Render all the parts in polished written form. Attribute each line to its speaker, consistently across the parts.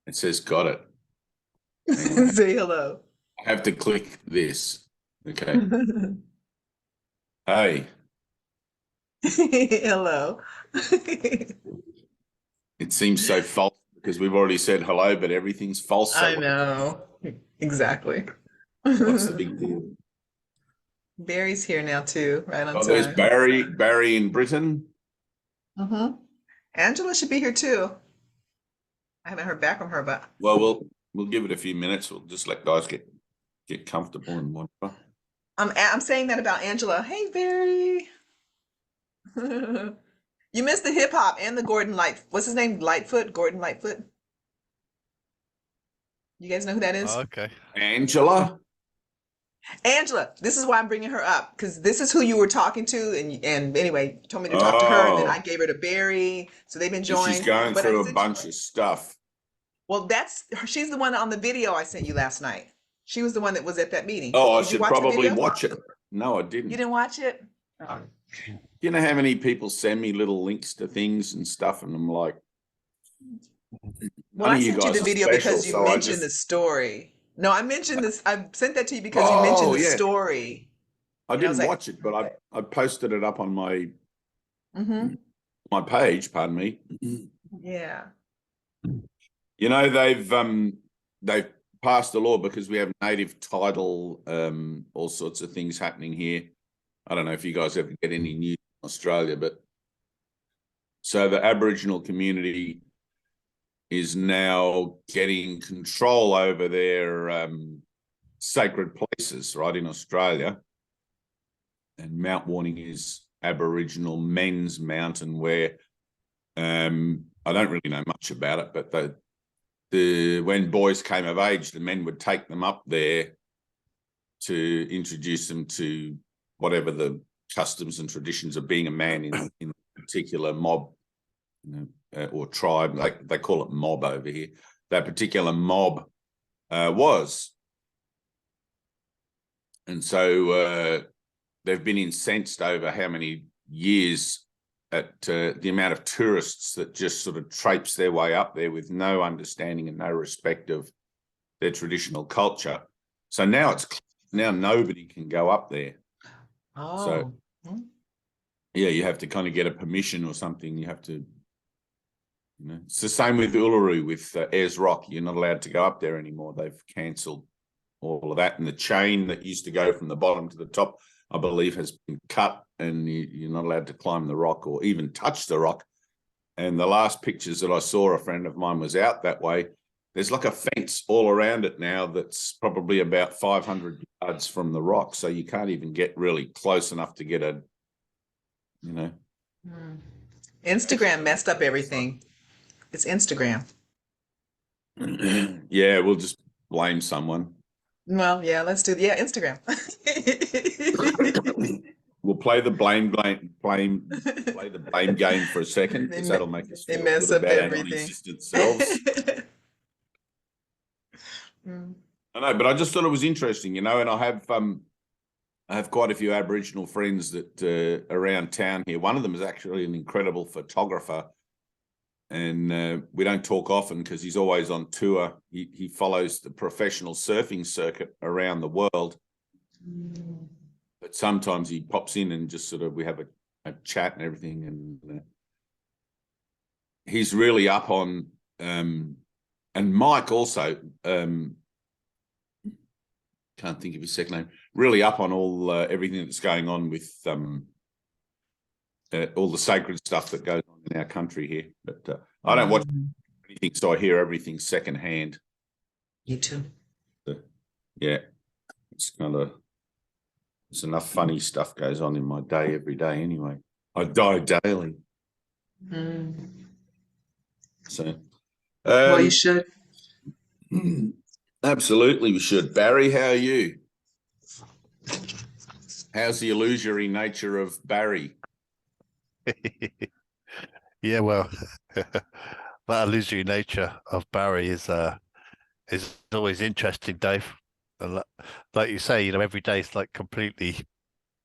Speaker 1: It says got it. Hang on.
Speaker 2: Say hello.
Speaker 1: I have to click this. Okay. Hey,
Speaker 2: Hello.
Speaker 1: it seems so false because we've already said hello, but everything's false.
Speaker 2: I
Speaker 1: So
Speaker 2: know. Exactly.
Speaker 1: what's the big deal?
Speaker 2: Barry's here now too, right on
Speaker 1: Oh, there's
Speaker 2: time.
Speaker 1: Barry in Britain.
Speaker 2: Angela should be here too. I haven't heard back from her, but
Speaker 1: Well, we'll give it a few minutes. We'll just let guys get comfortable and whatever.
Speaker 2: I'm saying that about Angela. Hey, Barry. You missed the hip hop and the Gordon Light. What's his name? Lightfoot? Gordon Lightfoot? You guys know who that is?
Speaker 3: Oh, okay.
Speaker 1: Angela.
Speaker 2: Angela. This is why I'm bringing her up because this is who you were talking to, and anyway, you told me to talk to her, and then I
Speaker 1: Oh,
Speaker 2: gave her to Barry, so they've been
Speaker 1: she's
Speaker 2: joined.
Speaker 1: going
Speaker 2: But I
Speaker 1: through a
Speaker 2: sent you.
Speaker 1: bunch of stuff.
Speaker 2: Well, she's the one on the video I sent you last night. She was the one that was at that meeting.
Speaker 1: Oh, I
Speaker 2: Did you
Speaker 1: should
Speaker 2: watch the
Speaker 1: probably
Speaker 2: video?
Speaker 1: watch it. No, I
Speaker 2: You
Speaker 1: didn't.
Speaker 2: didn't watch it? Oh.
Speaker 1: You know how many people send me little links to things and stuff, and I'm like,
Speaker 2: Well,
Speaker 1: none
Speaker 2: I
Speaker 1: of you
Speaker 2: sent you
Speaker 1: guys
Speaker 2: the
Speaker 1: are
Speaker 2: video
Speaker 1: special,
Speaker 2: because you
Speaker 1: so I
Speaker 2: mentioned the
Speaker 1: just.
Speaker 2: story. No, I mentioned this. I sent that to you because you mentioned
Speaker 1: Oh
Speaker 2: the
Speaker 1: yeah,
Speaker 2: story.
Speaker 1: I
Speaker 2: And I was
Speaker 1: didn't
Speaker 2: like,
Speaker 1: watch it, but I posted it up on my
Speaker 2: mm-hmm.
Speaker 1: page. Pardon me.
Speaker 2: Yeah.
Speaker 1: You know they've passed a law because we have native title, all sorts of things happening here. I don't know if you guys ever get any news in Australia, but so the Aboriginal community is now getting control over their sacred places, right, in Australia. And Mount Warning is Aboriginal men's mountain where I don't really know much about it, but when boys came of age, the men would take them up there to introduce them to whatever the customs and traditions of being a man in a particular mob, or tribe. Like they call it mob over here. That particular mob was. And so they've been incensed over how many years at the amount of tourists that just sort of traipse their way up there with no understanding and no respect of their traditional culture. So now nobody can go up there. So
Speaker 2: Oh.
Speaker 1: yeah, you have to kind of get a permission or something. You have to, it's the same with Uluru, with Ayers Rock. You're not allowed to go up there anymore. They've cancelled all of that. And the chain that used to go from the bottom to the top, I believe, has been cut, and you're not allowed to climb the rock or even touch the rock. And the last pictures that I saw, a friend of mine was out that way. There's like a fence all around it now that's probably about 500 yards from the rock. So you can't even get really close enough to get
Speaker 2: Instagram messed up everything. It's Instagram.
Speaker 1: Yeah, we'll just blame someone.
Speaker 2: Well, yeah, let's do Instagram.
Speaker 1: We'll play the blame game for a second, because that'll make us
Speaker 2: They
Speaker 1: feel a
Speaker 2: mess
Speaker 1: little
Speaker 2: up
Speaker 1: bad, our
Speaker 2: everything.
Speaker 1: non-existent selves. I know, but I just thought it was interesting, and I have quite a few Aboriginal friends that around town here. One of them is actually an incredible photographer, and we don't talk often because he's always on tour. He follows the professional surfing circuit around the world, but sometimes he pops in and just sort of, we have a chat and everything, and he's really up on, and Mike also, can't think of his second name, really up on all everything that's going on with all the sacred stuff that goes on in our country here. But I don't watch anything, so I hear everything secondhand.
Speaker 2: You too.
Speaker 1: Yeah, it's enough funny stuff goes on in my day every day anyway. I die daily. So,
Speaker 2: Well, you should.
Speaker 1: Absolutely, we should. Barry, how are you? How's the illusory nature of Barry?
Speaker 3: Yeah, well, that illusory nature of Barry is always interesting, Dave. And like you say, every day is like completely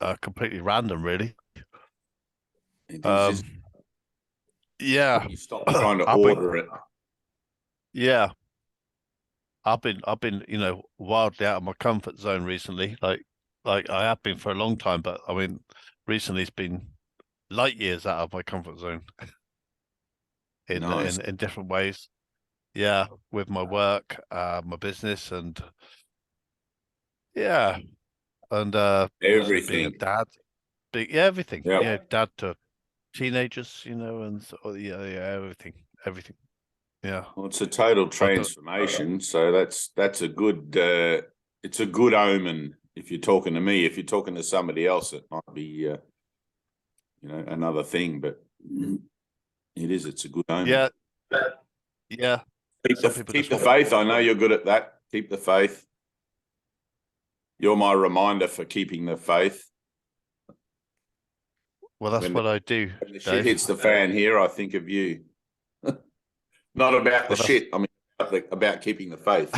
Speaker 3: random, really. Yeah,
Speaker 1: You stop trying to
Speaker 3: I bring,
Speaker 1: order it.
Speaker 3: yeah, I've been, wildly out of my comfort zone recently. Like I have been for a long time, but I mean, recently it's been light years out of my comfort zone in
Speaker 1: Nice.
Speaker 3: in different ways. Yeah, with my work, my business, and yeah, and being a
Speaker 1: Everything.
Speaker 3: dad, everything.
Speaker 1: Yeah.
Speaker 3: Yeah, dad to teenagers, and yeah, everything. Yeah,
Speaker 1: Well, it's a total
Speaker 3: I don't.
Speaker 1: transformation. So that's a good it's a good omen if you're talking to me. If you're talking to somebody else, it might be another thing, but it's a good omen.
Speaker 3: Yeah, yeah. Some people
Speaker 1: Keep
Speaker 3: just
Speaker 1: the
Speaker 3: want.
Speaker 1: faith. I know you're good at that. Keep the faith. You're my reminder for keeping the faith.
Speaker 3: Well, that's what I do,
Speaker 1: When the shit
Speaker 3: Dave.
Speaker 1: hits the fan here, I think of you. Not about the
Speaker 3: Well, that's
Speaker 1: shit. I mean, about keeping the faith.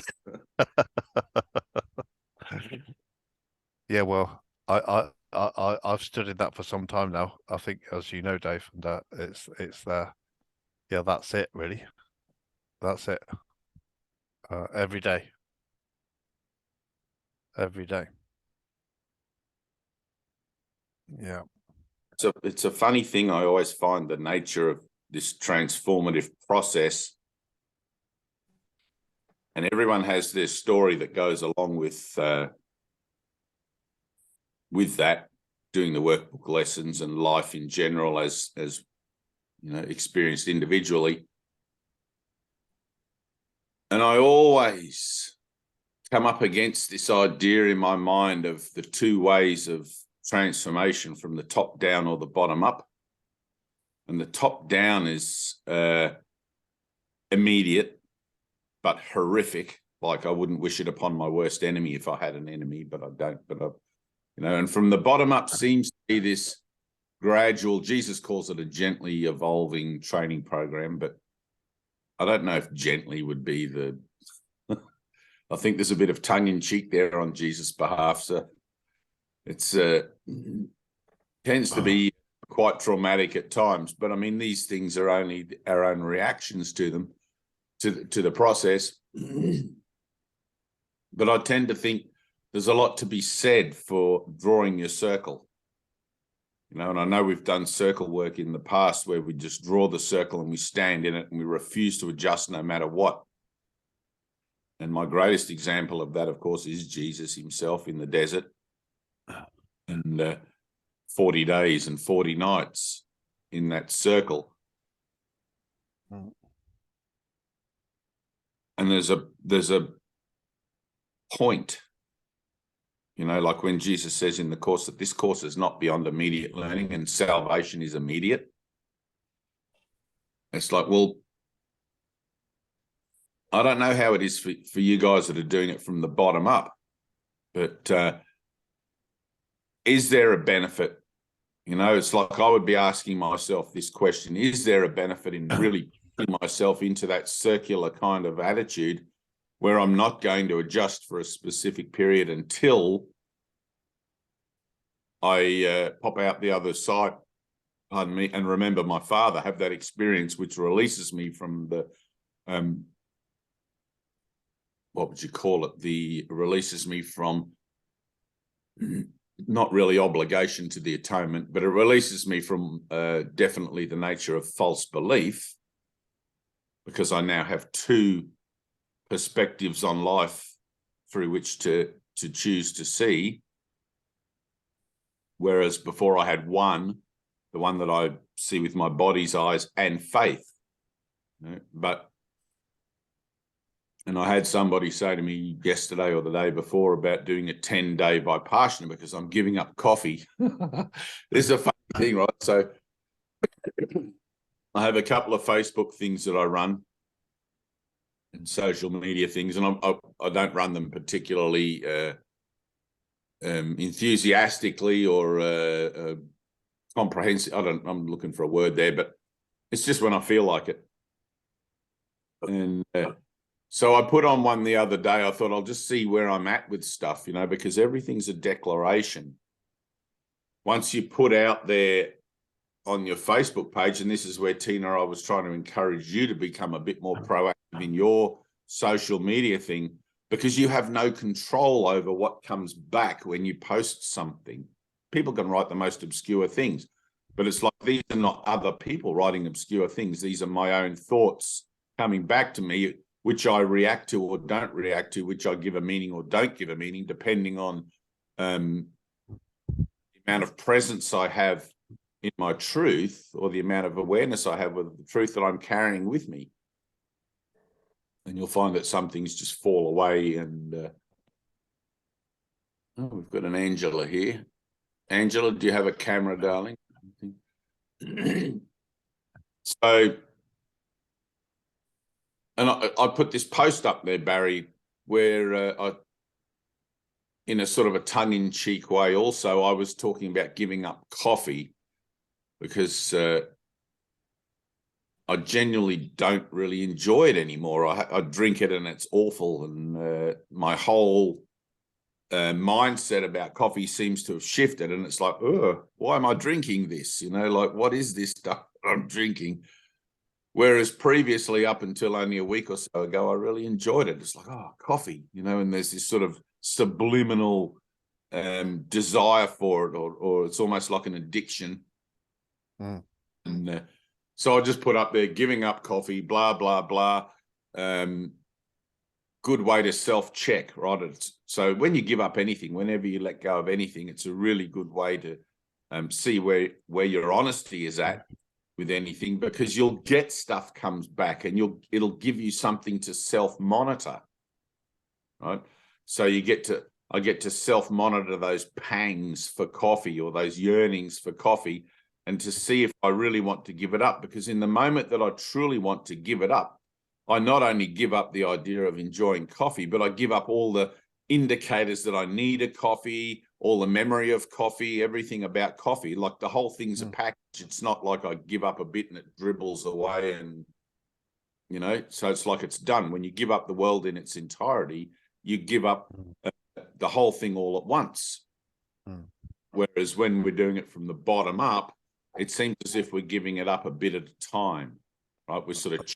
Speaker 3: yeah. Well, I've studied that for some time now. I think, as you know, Dave, and it's yeah. That's it, really. That's it. Every day, every day. Yeah.
Speaker 1: It's a funny thing. I always find the nature of this transformative process, and everyone has their story that goes along with that, doing the workbook lessons and life in general as experienced individually. And I always come up against this idea in my mind of the two ways of transformation, from the top down or the bottom up. And the top down is immediate but horrific. Like, I wouldn't wish it upon my worst enemy if I had an enemy, but I don't. And from the bottom up seems to be this gradual, Jesus calls it a gently evolving training program, but I don't know if gently would be the I think there's a bit of tongue in cheek there on Jesus' behalf. So it's tends to be quite traumatic at times. But I mean, these things are only our own reactions to them, to the process. But I tend to think there's a lot to be said for drawing your circle. And I know we've done circle work in the past where we just draw the circle and we stand in it and we refuse to adjust no matter what. And my greatest example of that, of course, is Jesus himself in the desert, and 40 days and 40 nights in that circle. And there's a point, like when Jesus says in the course that this course is not beyond immediate learning and salvation is immediate. It's like, well, I don't know how it is for you guys that are doing it from the bottom up, but is there a benefit? It's like I would be asking myself this question: is there a benefit in really putting myself into that circular kind of attitude where I'm not going to adjust for a specific period until I pop out the other side, pardon me, and remember my Father, have that experience which releases me from the what would you call it? Releases me from not really obligation to the atonement, but it releases me from definitely the nature of false belief, because I now have two perspectives on life through which to choose to see. Whereas before I had one, the one that I see with my body's eyes and faith. And I had somebody say to me yesterday or the day before about doing a 10-day Vipassana because I'm giving up coffee. This is a funny thing, right? So I have a couple of Facebook things that I run and social media things, and I don't run them particularly enthusiastically or comprehensive. I'm looking for a word there, but it's just when I feel like it. And so I put on one the other day. I thought I'll just see where I'm at with stuff, because everything's a declaration. Once you put out there on your Facebook page, and this is where, Tina, I was trying to encourage you to become a bit more proactive in your social media thing, because you have no control over what comes back when you post something. People can write the most obscure things, but it's like, these are not other people writing obscure things. These are my own thoughts coming back to me, which I react to or don't react to, which I give a meaning or don't give a meaning, depending on the amount of presence I have in my truth, or the amount of awareness I have with the truth that I'm carrying with me. And you'll find that some things just fall away. And oh, we've got an Angela here. Angela, do you have a camera, darling? So, and I put this post up there, Barry, where I, in a sort of a tongue-in-cheek way also, I was talking about giving up coffee, because I genuinely don't really enjoy it anymore. I drink it and it's awful, and my whole mindset about coffee seems to have shifted, and it's like, oh, why am I drinking this? You know, like, what is this stuff I'm drinking? Whereas previously, up until only a week or so ago, I really enjoyed it. It's like, oh, coffee, you know, and there's this sort of subliminal desire for it, or it's almost like an addiction. And so I just put up there, giving up coffee, blah, blah, blah. Good way to self-check, right? So when you give up anything, whenever you let go of anything, it's a really good way to see where your honesty is at with anything, because you'll get stuff comes back, and it'll give you something to self-monitor, right? So I get to self-monitor those pangs for coffee, or those yearnings for coffee, and to see if I really want to give it up. Because in the moment that I truly want to give it up, I not only give up the idea of enjoying coffee, but I give up all the indicators that I need a coffee, all the memory of coffee, everything about coffee. Like, the whole thing's a package. It's not like I give up a bit and it dribbles away, and, you know, so it's like it's done. When you give up the world in its entirety, you give up the whole thing all at once. Whereas when we're doing it from the bottom up, it seems as if we're giving it up a bit at a time, right? We're sort of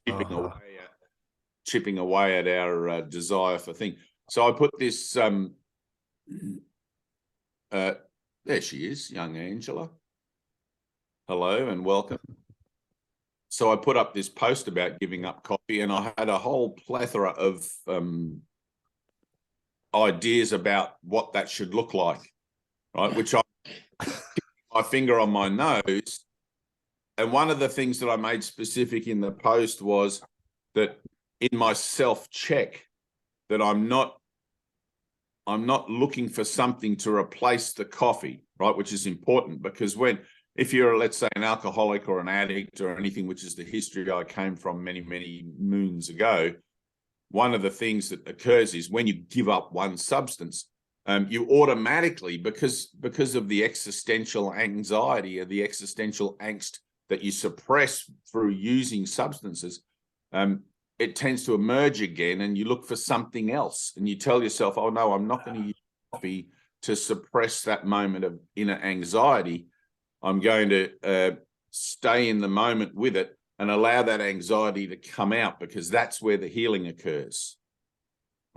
Speaker 1: chipping away at our desire for things. So I put this, there she is, young Angela. Hello and welcome. So I put up this post about giving up coffee, and I had a whole plethora of ideas about what that should look like, right? Which I my finger on my nose. And one of the things that I made specific in the post was that in my self-check, that I'm not looking for something to replace the coffee, right? Which is important, because if you're, let's say, an alcoholic or an addict or anything, which is the history I came from many, many moons ago, one of the things that occurs is when you give up one substance, you automatically, because of the existential anxiety or the existential angst that you suppress through using substances, it tends to emerge again, and you look for something else, and you tell yourself, oh no, I'm not going to use coffee to suppress that moment of inner anxiety. I'm going to stay in the moment with it and allow that anxiety to come out, because that's where the healing occurs,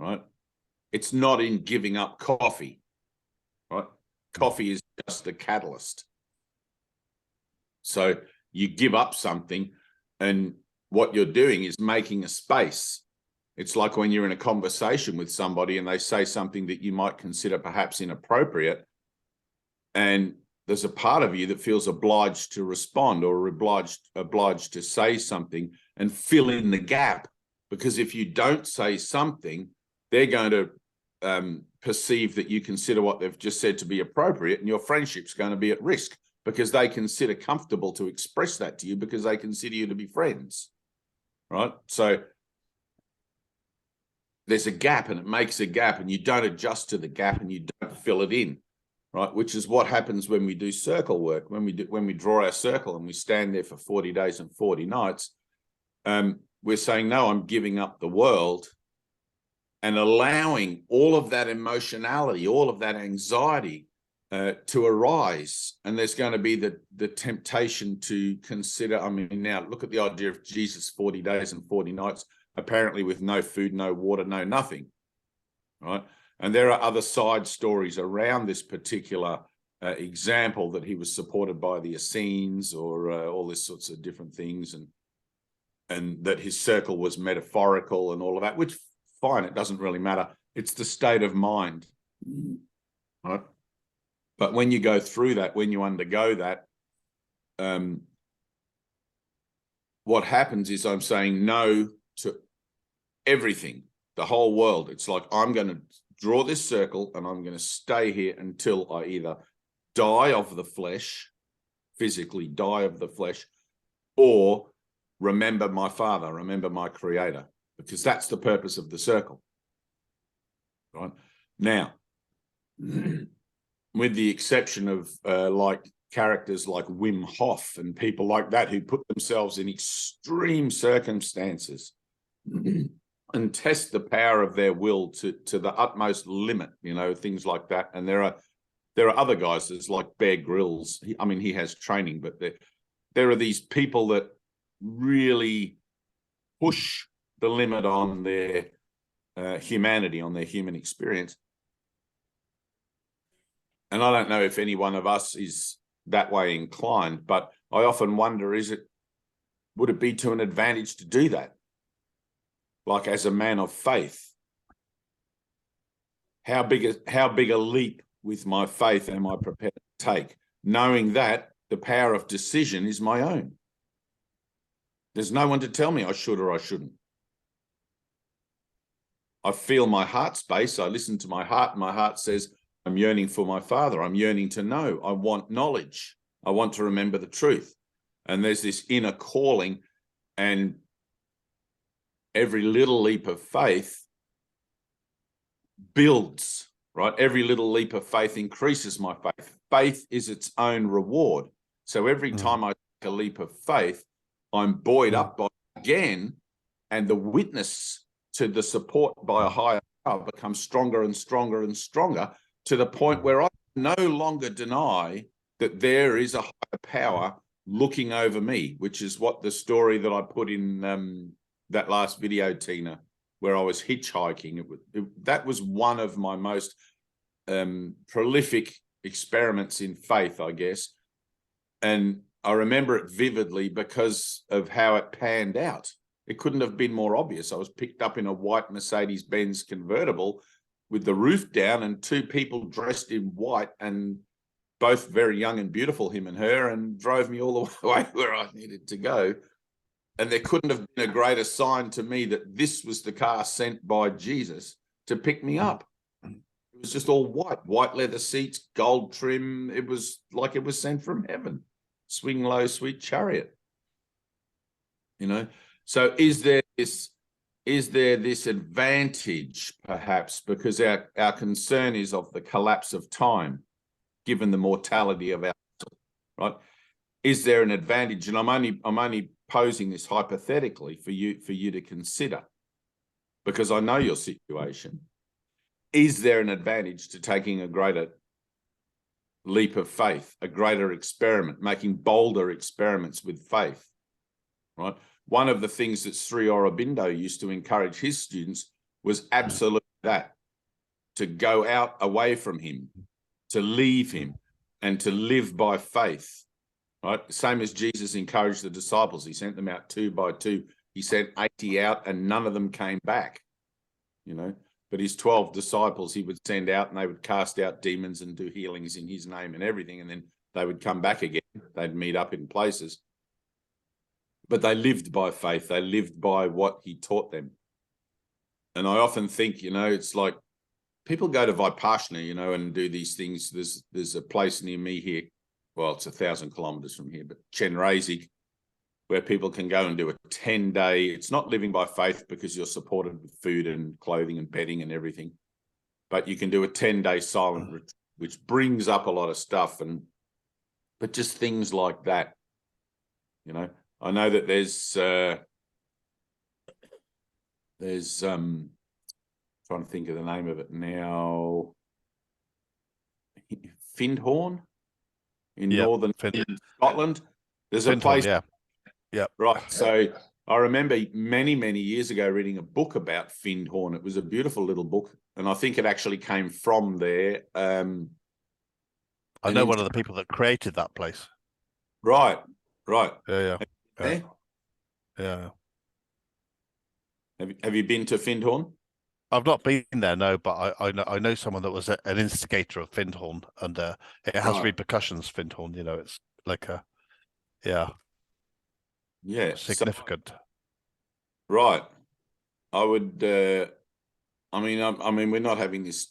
Speaker 1: right? It's not in giving up coffee, right? Coffee is just the catalyst. So you give up something, and what you're doing is making a space. It's like when you're in a conversation with somebody and they say something that you might consider perhaps inappropriate, and there's a part of you that feels obliged to respond, or obliged to say something and fill in the gap. Because if you don't say something, they're going to perceive that you consider what they've just said to be appropriate, and your friendship's going to be at risk, because they consider comfortable to express that to you, because they consider you to be friends, right? So there's a gap, and it makes a gap, and you don't adjust to the gap, and you don't fill it in, right? Which is what happens when we do circle work. When we draw our circle and we stand there for 40 days and 40 nights, we're saying, no, I'm giving up the world, and allowing all of that emotionality, all of that anxiety to arise. And there's going to be the temptation to consider, I mean, now look at the idea of Jesus 40 days and 40 nights. apparently with no food, no water, no nothing, right? And there are other side stories around this particular example that he was supported by the Essenes or all this sorts of different things, and that his circle was metaphorical and all of that, which fine, it doesn't really matter. It's the state of mind, right? But when you go through that, when you undergo that, what happens is I'm saying no to everything, the whole world. It's like I'm going to draw this circle and I'm going to stay here until I either die of the flesh, physically die of the flesh, or remember my Father, remember my Creator, because that's the purpose of the circle. Right? Now, with the exception of like characters like Wim Hof and people like that who put themselves in extreme circumstances and test the power of their will to the utmost limit, you know, things like that. And there are other guys, there's like Bear Grylls. I mean, he has training, but there are these people that really push the limit on their humanity, on their human experience. And I don't know if any one of us is that way inclined, but I often wonder, would it be to an advantage to do that? Like as a man of faith, how big a leap with my faith am I prepared to take, knowing that the power of decision is my own? There's no one to tell me I should or I shouldn't. I feel my heart space. I listen to my heart, and my heart says, I'm yearning for my Father. I'm yearning to know. I want knowledge. I want to remember the truth. And there's this inner calling, and every little leap of faith builds, right? Every little leap of faith increases my faith. Faith is its own reward. So every time I take a leap of faith, I'm buoyed up by it again, and the witness to the support by a higher power becomes stronger and stronger and stronger, to the point where I no longer deny that there is a higher power looking over me, which is what the story that I put in that last video, Tina, where I was hitchhiking. That was one of my most prolific experiments in faith, I guess. And I remember it vividly because of how it panned out. It couldn't have been more obvious. I was picked up in a white Mercedes-Benz convertible with the roof down and two people dressed in white, and both very young and beautiful, him and her, and drove me all the way where I needed to go. And there couldn't have been a greater sign to me that this was the car sent by Jesus to pick me up. It was just all white leather seats, gold trim. It was like it was sent from heaven. Swing low, sweet chariot. You know, so is there this advantage, perhaps, because our concern is of the collapse of time, given the mortality of our soul, right? Is there an advantage? And I'm only posing this hypothetically for you to consider, because I know your situation. Is there an advantage to taking a greater leap of faith, a greater experiment, making bolder experiments with faith, right? One of the things that Sri Aurobindo used to encourage his students was absolutely that, to go out away from him, to leave him, and to live by faith, right? Same as Jesus encouraged the disciples. He sent them out 2 by 2. He sent 80 out and none of them came back, you know. But his 12 disciples he would send out, and they would cast out demons and do healings in his name and everything. And then they would come back again. They'd meet up in places. But they lived by faith. They lived by what he taught them. And I often think, you know, it's like people go to Vipassana, you know, and do these things. There's a place near me here. Well, it's 1,000 kilometers from here, but Chenrezig, where people can go and do a 10-day. It's not living by faith because you're supported with food and clothing and bedding and everything. But you can do a 10-day silent retreat, which brings up a lot of stuff. But just things like that, you know. I know that there's trying to think of the name of it now, Findhorn in northern Scotland. There's a place,
Speaker 3: yeah,
Speaker 1: right? So I remember many, many years ago reading a book about Findhorn. It was a beautiful little book, and I think it actually came from there.
Speaker 3: I know one of the people that created that place.
Speaker 1: Right, right.
Speaker 3: Yeah.
Speaker 1: Yeah. Have you been to Findhorn?
Speaker 3: I've not been there, no, but I know someone that was an instigator of Findhorn, and it has
Speaker 1: Right.
Speaker 3: repercussions. Findhorn, it's like a significant.
Speaker 1: Right. I would. I mean, we're not having this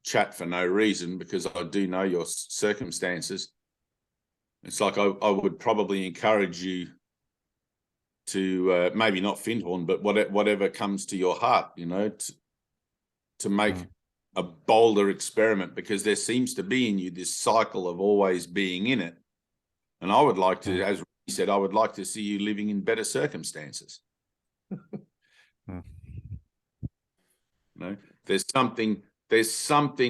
Speaker 1: chat for no reason, because I do know your circumstances. It's like I would probably encourage you to maybe not Findhorn, but whatever comes to your heart, to make a bolder experiment, because there seems to be in you this cycle of always being in it. And I would like to, as he said, I would like to see you living in better circumstances. There's something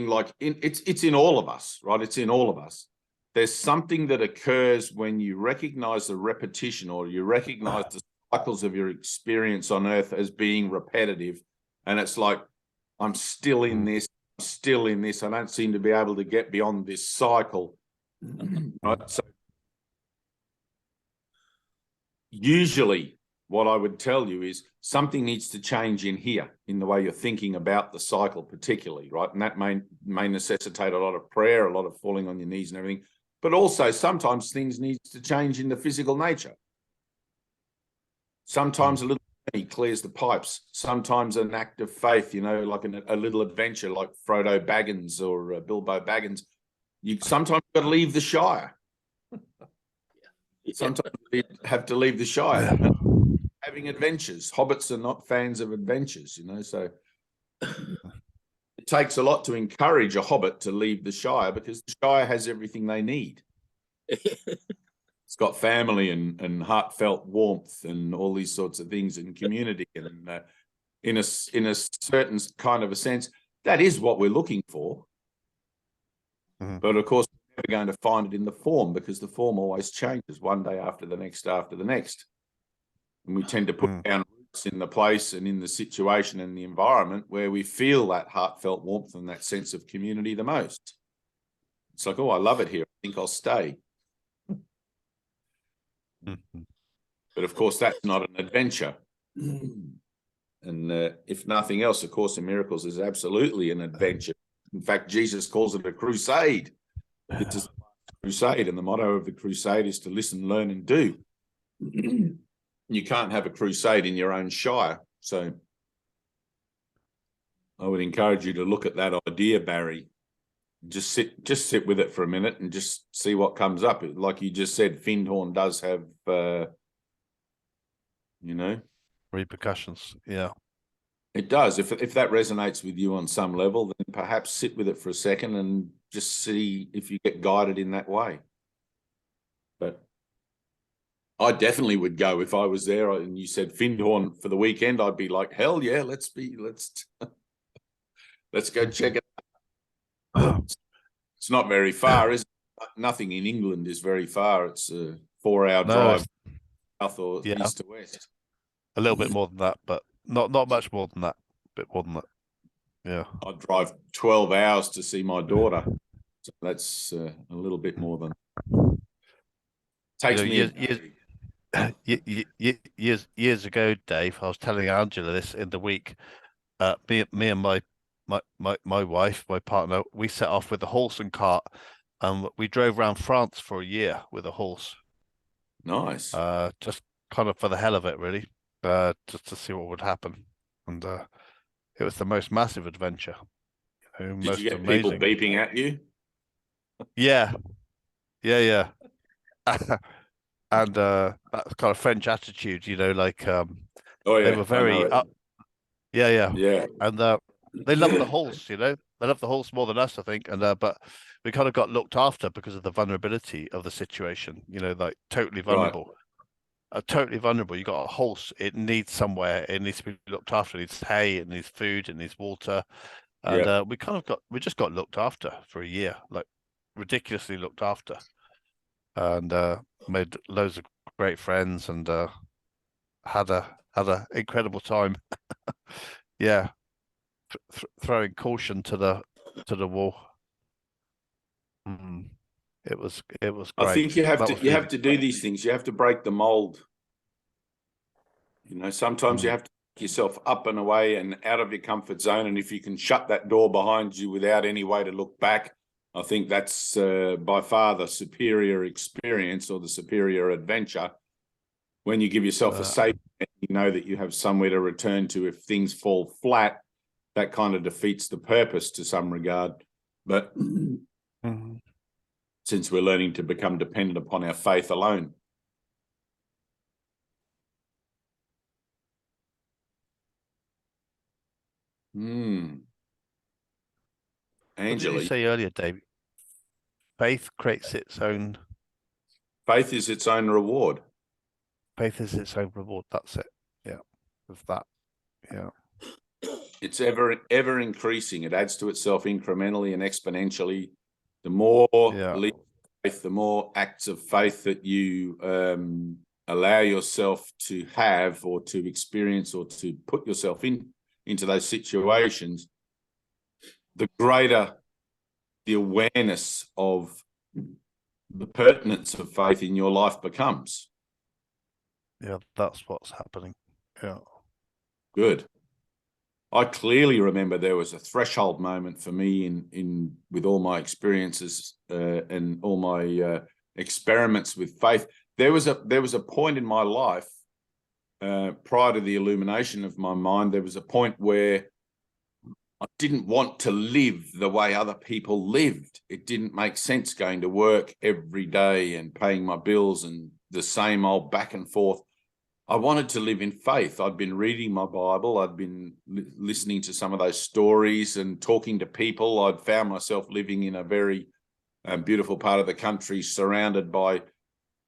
Speaker 1: like it's in all of us, right? It's in all of us. There's something that occurs when you recognize the repetition, or you recognize the cycles of your experience on earth as being repetitive. And it's like, I'm still in this, I don't seem to be able to get beyond this cycle. Right? So usually what I would tell you is something needs to change in here, in the way you're thinking about the cycle particularly, right? And that may necessitate a lot of prayer, a lot of falling on your knees and everything. But also sometimes things need to change in the physical nature. Sometimes a little money clears the pipes. Sometimes an act of faith, like a little adventure, like Frodo Baggins or Bilbo Baggins. Sometimes you've got to leave the Shire. Sometimes you have to leave the Shire.
Speaker 3: Yeah.
Speaker 1: Having adventures. Hobbits are not fans of adventures, so it takes a lot to encourage a hobbit to leave the Shire, because the Shire has everything they need. It's got family and heartfelt warmth and all these sorts of things, and community, and in a certain kind of a sense, that is what we're looking for. But of course, we're never going to find it in the form, because the form always changes one day after the next after the next. And we tend to put down roots in the place and in the situation and the environment where we feel that heartfelt warmth and that sense of community the most. It's like, oh, I love it here. I think I'll stay. But of course, that's not an adventure. And if nothing else, A Course in Miracles is absolutely an adventure. In fact, Jesus calls it a crusade. It's a crusade, and the motto of the crusade is to listen, learn, and do. You can't have a crusade in your own Shire. So I would encourage you to look at that idea, Barry. Just sit with it for a minute and just see what comes up. Like you just said, Findhorn does have,
Speaker 3: repercussions. Yeah,
Speaker 1: it does. If that resonates with you on some level, then perhaps sit with it for a second and just see if you get guided in that way. But I definitely would go if I was there and you said Findhorn for the weekend. I'd be like, hell yeah, let's go check it out. It's not very far, is it? Nothing in England is very far. It's a 4-hour drive south or east to west.
Speaker 3: A little bit more than that, but not much more than that. A bit more than that. Yeah.
Speaker 1: I drive 12 hours to see my daughter. So that's a little bit more than takes me
Speaker 3: years ago, Dave. I was telling Angela this in the week. Me and my wife, my partner, we set off with a horse and cart, and we drove around France for a year with a horse.
Speaker 1: Nice.
Speaker 3: Just kind of for the hell of it, really, just to see what would happen. And it was the most massive adventure.
Speaker 1: Did you get people beeping at you?
Speaker 3: Yeah. And that kind of French attitude, like
Speaker 1: oh yeah,
Speaker 3: they were very up. Yeah. And they love the horse, they love the horse more than us, I think. And but we kind of got looked after because of the vulnerability of the situation, like totally vulnerable. Totally vulnerable. You got a horse, it needs somewhere, it needs to be looked after, it needs hay, it needs food, it needs water. And we just got looked after for a year, like ridiculously looked after. And made loads of great friends, and had a incredible time. Yeah, throwing caution to the wall. It was
Speaker 1: I
Speaker 3: great.
Speaker 1: think you have
Speaker 3: That was
Speaker 1: to
Speaker 3: really
Speaker 1: do these things. You have to break the mold. You know, sometimes you have to take yourself up and away and out of your comfort zone. And if you can shut that door behind you without any way to look back, I think that's by far the superior experience or the superior adventure. When you give yourself a safe, you know that you have somewhere to return to if things fall flat. That kind of defeats the purpose to some regard. But since we're learning to become dependent upon our faith alone.
Speaker 3: What did
Speaker 1: Angela,
Speaker 3: you say earlier, David? Faith creates its own.
Speaker 1: faith is its own reward.
Speaker 3: Faith is its own reward. That's it. Yeah, with that. Yeah.
Speaker 1: It's ever increasing. It adds to itself incrementally and exponentially. The more faith, the more acts of faith that you allow yourself to have or to experience or to put yourself into those situations, the greater the awareness of the pertinence of faith in your life becomes.
Speaker 3: Yeah, that's what's happening. Yeah.
Speaker 1: Good. I clearly remember there was a threshold moment for me in with all my experiences and all my experiments with faith. There was a point in my life prior to the illumination of my mind. There was a point where I didn't want to live the way other people lived. It didn't make sense going to work every day and paying my bills and the same old back and forth. I wanted to live in faith. I'd been reading my Bible. I'd been listening to some of those stories and talking to people. I'd found myself living in a very beautiful part of the country surrounded by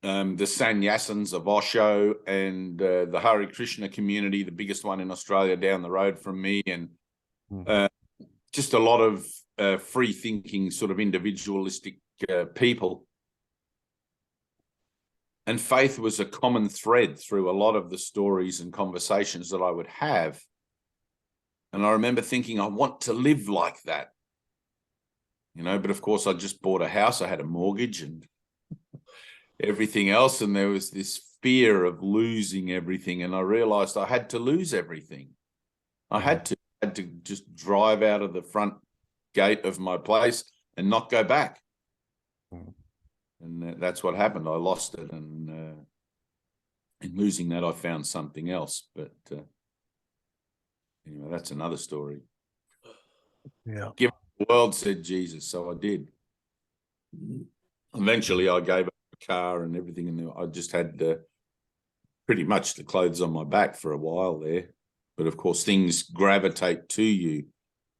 Speaker 1: the sannyasins of Osho and the Hare Krishna community, the biggest one in Australia down the road from me, and just a lot of free-thinking sort of individualistic people. And faith was a common thread through a lot of the stories and conversations that I would have. And I remember thinking, I want to live like that. You know, but of course I just bought a house. I had a mortgage and everything else. And there was this fear of losing everything. And I realized I had to lose everything. I had to just drive out of the front gate of my place and not go back. And that's what happened. I lost it, and in losing that, I found something else. But anyway, that's another story.
Speaker 3: Yeah.
Speaker 1: Give the world, said Jesus, so I did. Eventually, I gave up the car and everything, and I just had pretty much the clothes on my back for a while there. But of course, things gravitate to you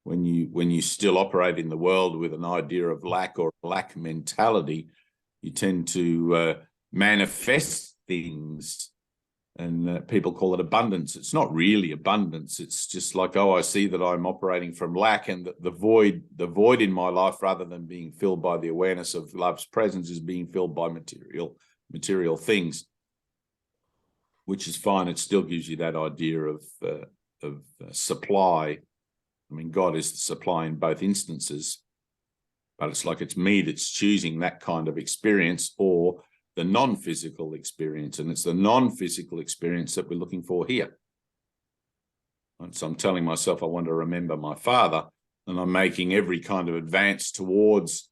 Speaker 1: when you still operate in the world with an idea of lack or lack mentality. You tend to manifest things, and people call it abundance. It's not really abundance. It's just like, oh, I see that I'm operating from lack, and the void in my life, rather than being filled by the awareness of love's presence, is being filled by material things, which is fine. It still gives you that idea of supply. I mean, God is the supply in both instances. But it's like it's me that's choosing that kind of experience or the non-physical experience. And it's the non-physical experience that we're looking for here. And so I'm telling myself I want to remember my father, and I'm making every kind of advance towards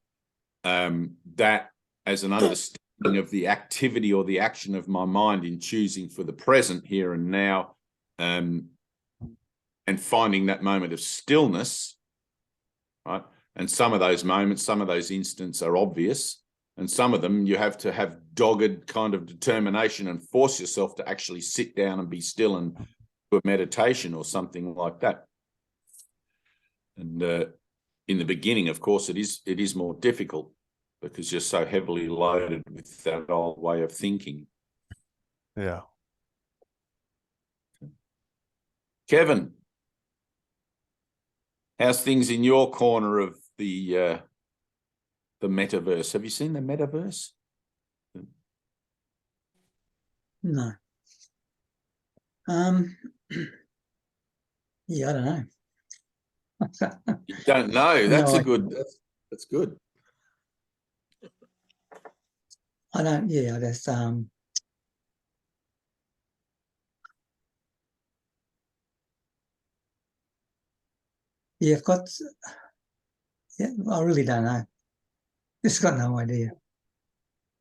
Speaker 1: that as an understanding of the activity or the action of my mind in choosing for the present here and now, and finding that moment of stillness, right? And some of those moments, some of those instants are obvious, and some of them you have to have dogged kind of determination and force yourself to actually sit down and be still and do a meditation or something like that. And in the beginning, of course, it is more difficult because you're so heavily loaded with that old way of thinking.
Speaker 3: Yeah.
Speaker 1: Kevin, how's things in your corner of the metaverse? Have you seen the metaverse?
Speaker 4: No. Yeah, I don't know.
Speaker 1: You don't know. That's
Speaker 4: No,
Speaker 1: a good. That's good.
Speaker 4: I don't. Yeah, that's yeah, I've got. Yeah, I really don't know. Just got no idea.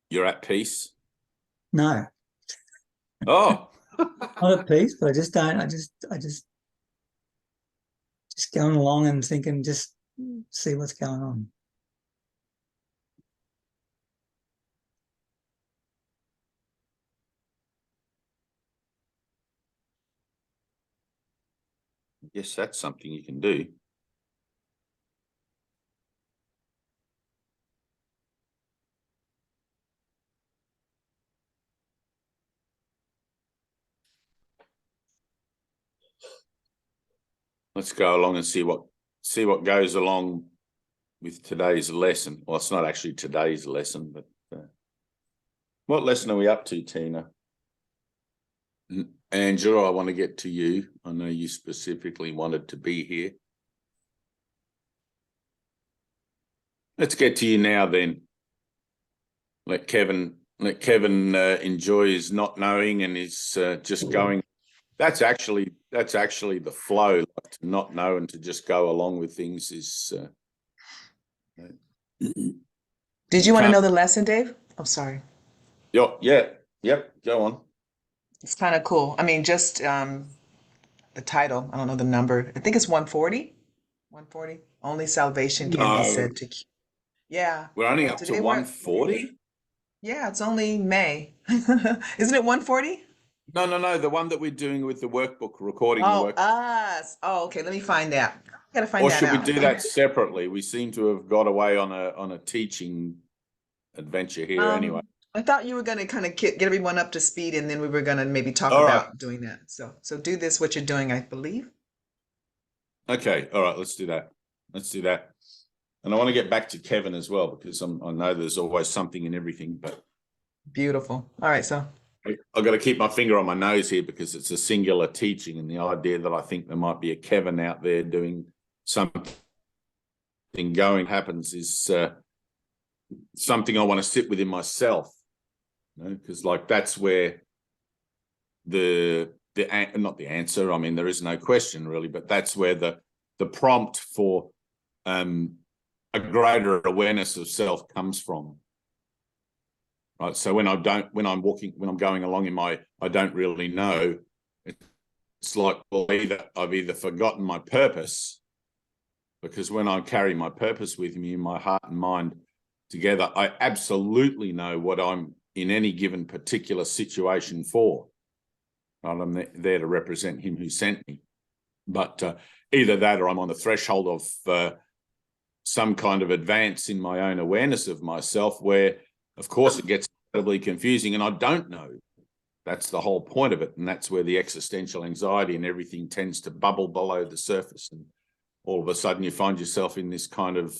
Speaker 1: You're at peace.
Speaker 4: No,
Speaker 1: Oh,
Speaker 4: not at peace, but I just don't. I just going along and thinking, just see what's going on.
Speaker 1: yes, that's something you can do. Let's go along and see what goes along with today's lesson. Well, it's not actually today's lesson, but what lesson are we up to, Tina? Angela, I want to get to you. I know you specifically wanted to be here. Let's get to you now then. Let Kevin enjoy his not knowing and his just going. That's actually the flow, like to not know and to just go along with things is.
Speaker 2: Did you want to know the lesson, Dave? I'm sorry.
Speaker 1: Yep. Go on.
Speaker 2: It's kind of cool. I mean, just the title. I don't know the number. I think it's 140. 140. Only salvation can be said to. Yeah.
Speaker 1: We're only up
Speaker 2: Today
Speaker 1: to 140.
Speaker 2: Yeah, it's only May. Isn't it 140?
Speaker 1: No. The one that we're doing with the workbook, recording the
Speaker 2: Oh,
Speaker 1: work.
Speaker 2: us. Oh, okay. Let me find that. Gotta find
Speaker 1: Or
Speaker 2: that
Speaker 1: should
Speaker 2: out.
Speaker 1: we do that separately? We seem to have got away on a teaching adventure here anyway.
Speaker 2: I thought you were going to kind of get everyone up to speed, and then we were going to maybe talk
Speaker 1: All
Speaker 2: about
Speaker 1: right.
Speaker 2: doing that. So do this, what you're doing, I believe.
Speaker 1: Okay. All right. Let's do that. And I want to get back to Kevin as well, because I know there's always something in everything, but
Speaker 2: Beautiful. All right. So
Speaker 1: I've got to keep my finger on my nose here because it's a singular teaching, and the idea that I think there might be a Kevin out there doing something going happens is something I want to sit within myself, because like that's where the not the answer. I mean, there is no question really, but that's where the prompt for a greater awareness of self comes from. Right. So when I'm going along in my, I don't really know. It's like, well, I've either forgotten my purpose, because when I carry my purpose with me, my heart and mind together, I absolutely know what I'm in any given particular situation for. Right? I'm there to represent him who sent me. But either that, or I'm on the threshold of some kind of advance in my own awareness of myself, where, of course, it gets incredibly confusing, and I don't know. That's the whole point of it, and that's where the existential anxiety and everything tends to bubble below the surface, and all of a sudden you find yourself in this kind of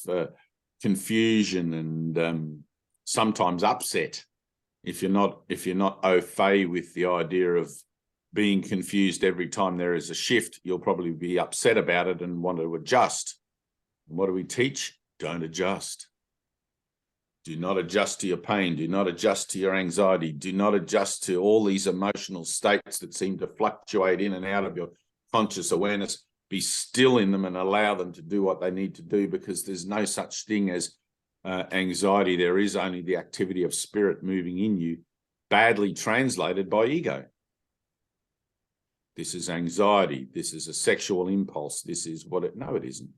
Speaker 1: confusion and sometimes upset if you're not au fait with the idea of being confused every time there is a shift. You'll probably be upset about it and want to adjust. And what do we teach? Don't adjust. Do not adjust to your pain. Do not adjust to your anxiety. Do not adjust to all these emotional states that seem to fluctuate in and out of your conscious awareness. Be still in them and allow them to do what they need to do, because there's no such thing as anxiety. There is only the activity of spirit moving in you, badly translated by ego. This is anxiety. This is a sexual impulse. This is what it... No, it isn't.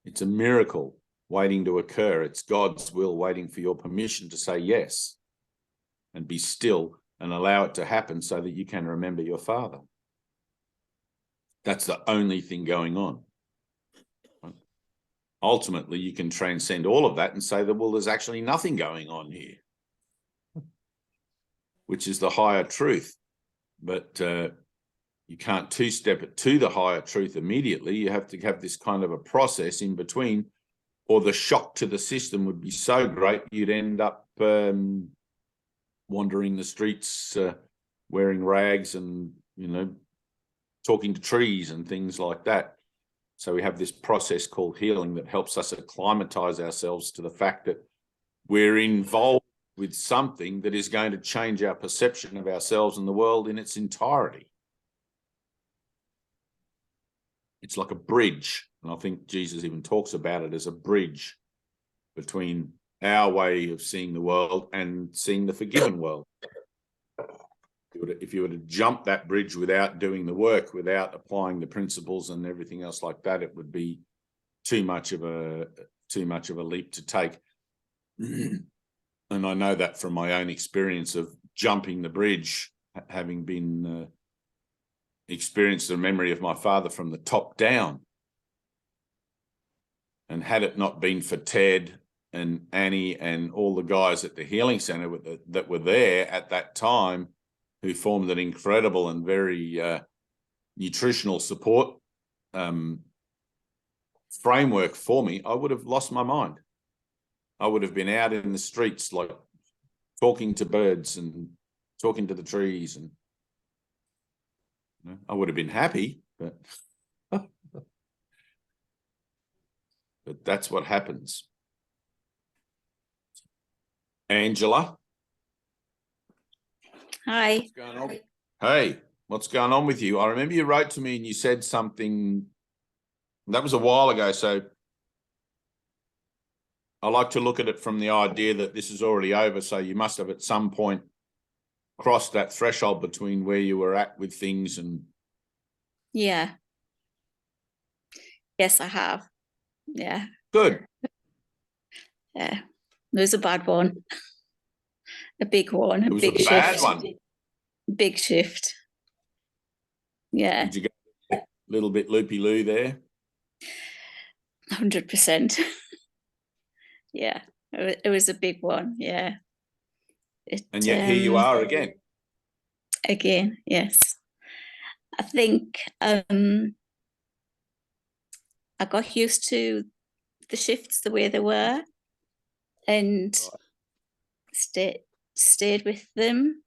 Speaker 1: It's a miracle waiting to occur. It's God's will waiting for your permission to say yes and be still and allow it to happen so that you can remember your Father. That's the only thing going on. Ultimately, you can transcend all of that and say that, well, there's actually nothing going on here, which is the higher truth. But you can't two-step it to the higher truth immediately. You have to have this kind of a process in between, or the shock to the system would be so great you'd end up wandering the streets wearing rags and talking to trees and things like that. So we have this process called healing that helps us acclimatize ourselves to the fact that we're involved with something that is going to change our perception of ourselves and the world in its entirety. It's like a bridge. And I think Jesus even talks about it as a bridge between our way of seeing the world and seeing the forgiven world. If you were to jump that bridge without doing the work, without applying the principles and everything else like that, it would be too much of a leap to take. And I know that from my own experience of jumping the bridge, having been experienced the memory of my father from the top down. And had it not been for Ted and Annie and all the guys at the healing center that were there at that time, who formed an incredible and very nutritional support framework for me, I would have lost my mind. I would have been out in the streets, like talking to birds and talking to the trees, and I would have been happy, but but that's what happens. Angela.
Speaker 5: Hi.
Speaker 1: What's going on? Hey, what's going on with you? I remember you wrote to me and you said something, that was a while ago, so I like to look at it from the idea that this is already over, so you must have at some point crossed that threshold between where you were at with things and...
Speaker 5: Yeah. Yes, I have. Yeah.
Speaker 1: Good.
Speaker 5: Yeah. It was a bad one. A big one.
Speaker 1: It was
Speaker 5: big
Speaker 1: a bad
Speaker 5: shift.
Speaker 1: one.
Speaker 5: Big shift. Yeah.
Speaker 1: Did you get a little bit loopy-loo there?
Speaker 5: 100%. Yeah. It was a big one. Yeah.
Speaker 1: And yet here you are again.
Speaker 5: Again, yes. I think I got used to the shifts the way they were and stayed with them.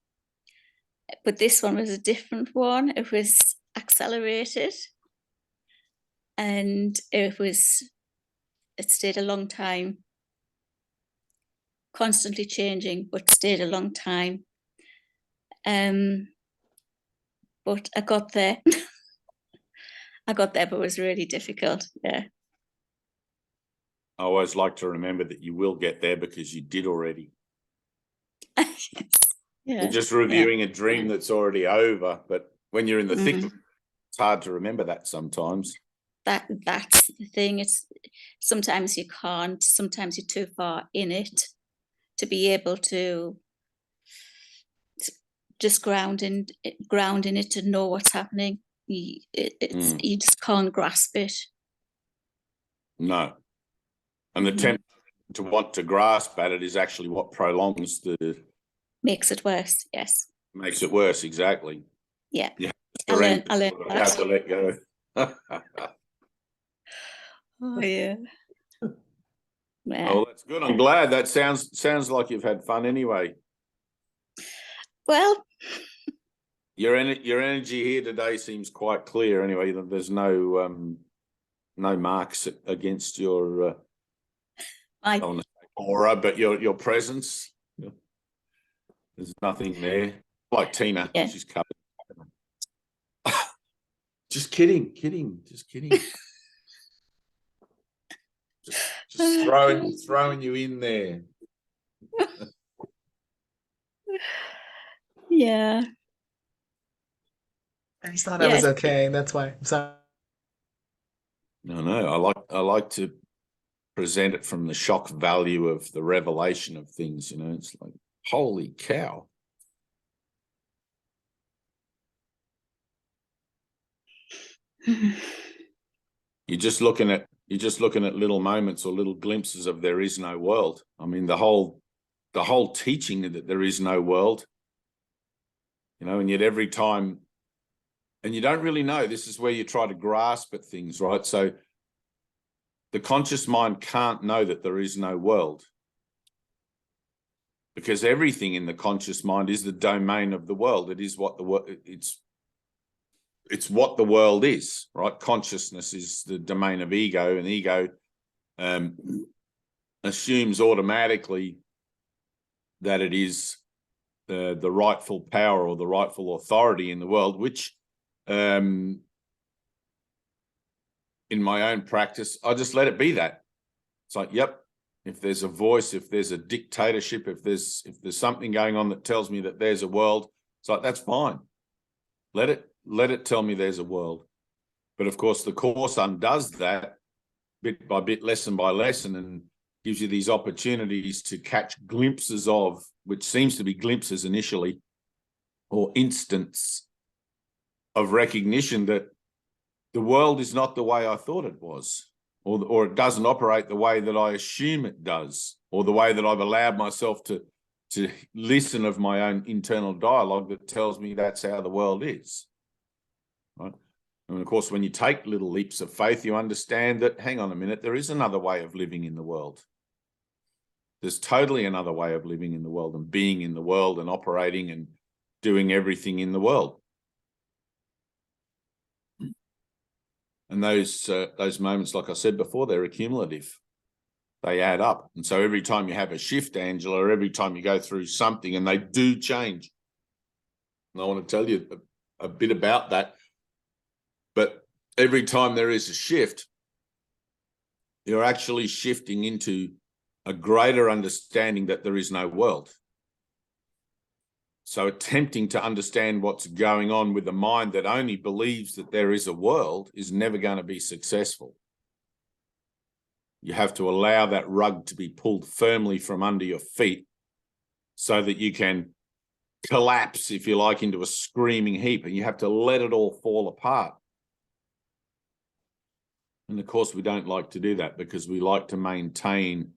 Speaker 5: But this one was a different one. It was accelerated and it stayed a long time. Constantly changing, but stayed a long time. But I got there. I got there, but it was really difficult. Yeah.
Speaker 1: I always like to remember that you will get there because you did already.
Speaker 5: Yes. Yeah.
Speaker 1: You're just reviewing a dream that's already over, but when you're in the thick of it, it's hard to remember that sometimes.
Speaker 5: That's the thing. It's sometimes you can't, sometimes you're too far in it to be able to just ground in it to know what's happening. You just can't grasp it.
Speaker 1: No. And the tempt to want to grasp at it is actually what prolongs
Speaker 5: makes it worse. Yes.
Speaker 1: Makes it worse, exactly.
Speaker 5: Yeah.
Speaker 1: You
Speaker 5: I learned
Speaker 1: have to let go.
Speaker 5: Oh yeah. Yeah.
Speaker 1: Oh, that's good. I'm glad. That sounds like you've had fun anyway.
Speaker 5: Well,
Speaker 1: your energy here today seems quite clear. Anyway, there's no marks against your I don't want to say aura, but your presence. There's nothing there. Like Tina, she's covered. Just kidding. Just throwing you in there.
Speaker 5: Yeah.
Speaker 2: I just thought I was okay. That's why. I'm sorry.
Speaker 1: No, I like to present it from the shock value of the revelation of things. It's like, holy cow. You're just looking at little moments or little glimpses of there is no world. I mean, the whole teaching that there is no world, and yet every time, and you don't really know, this is where you try to grasp at things, right? So the conscious mind can't know that there is no world because everything in the conscious mind is the domain of the world. It is what it's it's what the world is, right? Consciousness is the domain of ego, and ego assumes automatically that it is the rightful power or the rightful authority in the world, which in my own practice, I just let it be that. It's like, yep, if there's a voice, if there's a dictatorship, if there's something going on that tells me that there's a world, it's like, that's fine. Let it tell me there's a world. But of course, the Course undoes that bit by bit, lesson by lesson, and gives you these opportunities to catch glimpses of, which seems to be glimpses initially, or instants of recognition that the world is not the way I thought it was, or it doesn't operate the way that I assume it does, or the way that I've allowed myself to listen of my own internal dialogue that tells me that's how the world is. Right? And of course, when you take little leaps of faith, you understand that, hang on a minute, there is another way of living in the world. There's totally another way of living in the world and being in the world and operating and doing everything in the world. And those moments, like I said before, they're accumulative. They add up. And so every time you have a shift, Angela, or every time you go through something, and they do change. And I want to tell you a bit about that. But every time there is a shift, you're actually shifting into a greater understanding that there is no world. So attempting to understand what's going on with a mind that only believes that there is a world is never going to be successful. You have to allow that rug to be pulled firmly from under your feet so that you can collapse, if you like, into a screaming heap, and you have to let it all fall apart. And of course, we don't like to do that because we like to maintain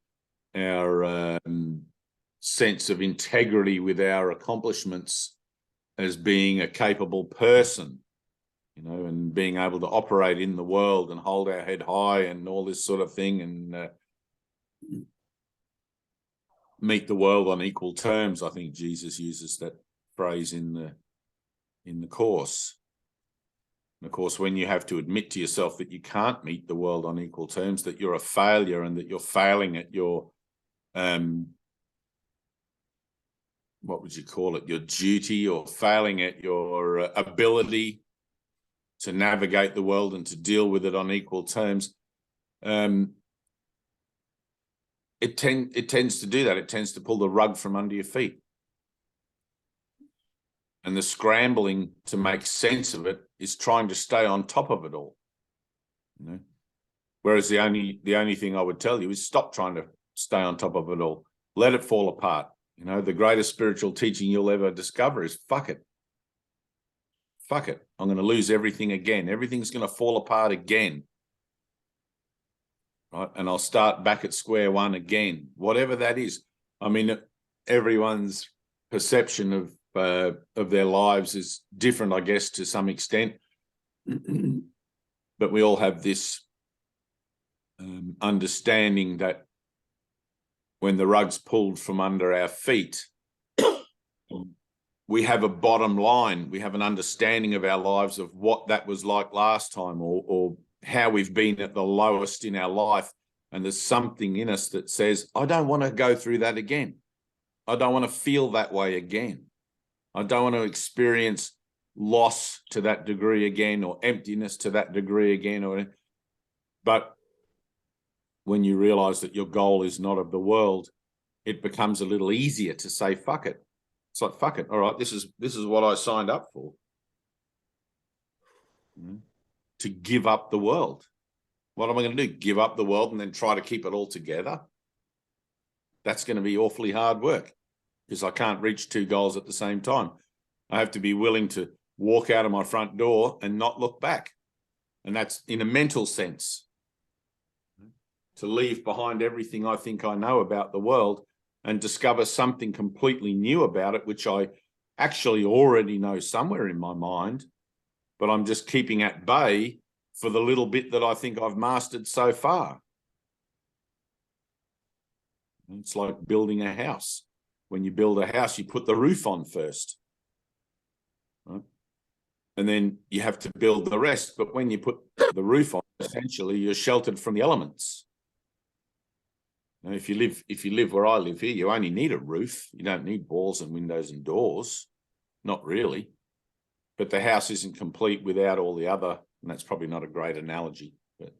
Speaker 1: our sense of integrity with our accomplishments as being a capable person, you know, and being able to operate in the world and hold our head high and all this sort of thing, and meet the world on equal terms. I think Jesus uses that phrase in the Course. And of course, when you have to admit to yourself that you can't meet the world on equal terms, that you're a failure and that you're failing at your what would you call it, your duty, or failing at your ability to navigate the world and to deal with it on equal terms, it tends to do that. It tends to pull the rug from under your feet. And the scrambling to make sense of it is trying to stay on top of it all. You know? Whereas the only thing I would tell you is stop trying to stay on top of it all. Let it fall apart. You know, the greatest spiritual teaching you'll ever discover is fuck it. Fuck it. I'm going to lose everything again. Everything's going to fall apart again. Right? And I'll start back at square one again, whatever that is. I mean, everyone's perception of their lives is different, I guess, to some extent. But we all have this understanding that when the rug's pulled from under our feet, we have a bottom line. We have an understanding of our lives of what that was like last time, or how we've been at the lowest in our life. And there's something in us that says, I don't want to go through that again. I don't want to feel that way again. I don't want to experience loss to that degree again, or emptiness to that degree again. But when you realize that your goal is not of the world, it becomes a little easier to say, fuck it. It's like, fuck it. All right, this is what I signed up for. To give up the world. What am I going to do? Give up the world and then try to keep it all together? That's going to be awfully hard work, because I can't reach two goals at the same time. I have to be willing to walk out of my front door and not look back. And that's in a mental sense. To leave behind everything I think I know about the world and discover something completely new about it, which I actually already know somewhere in my mind, but I'm just keeping at bay for the little bit that I think I've mastered so far. It's like building a house. When you build a house, you put the roof on first. Right? and then you have to build the rest. But when you put the roof on, essentially you're sheltered from the elements. You know, if you live where I live here, you only need a roof. You don't need walls and windows and doors. Not really. But the house isn't complete without all the other, and that's probably not a great analogy, but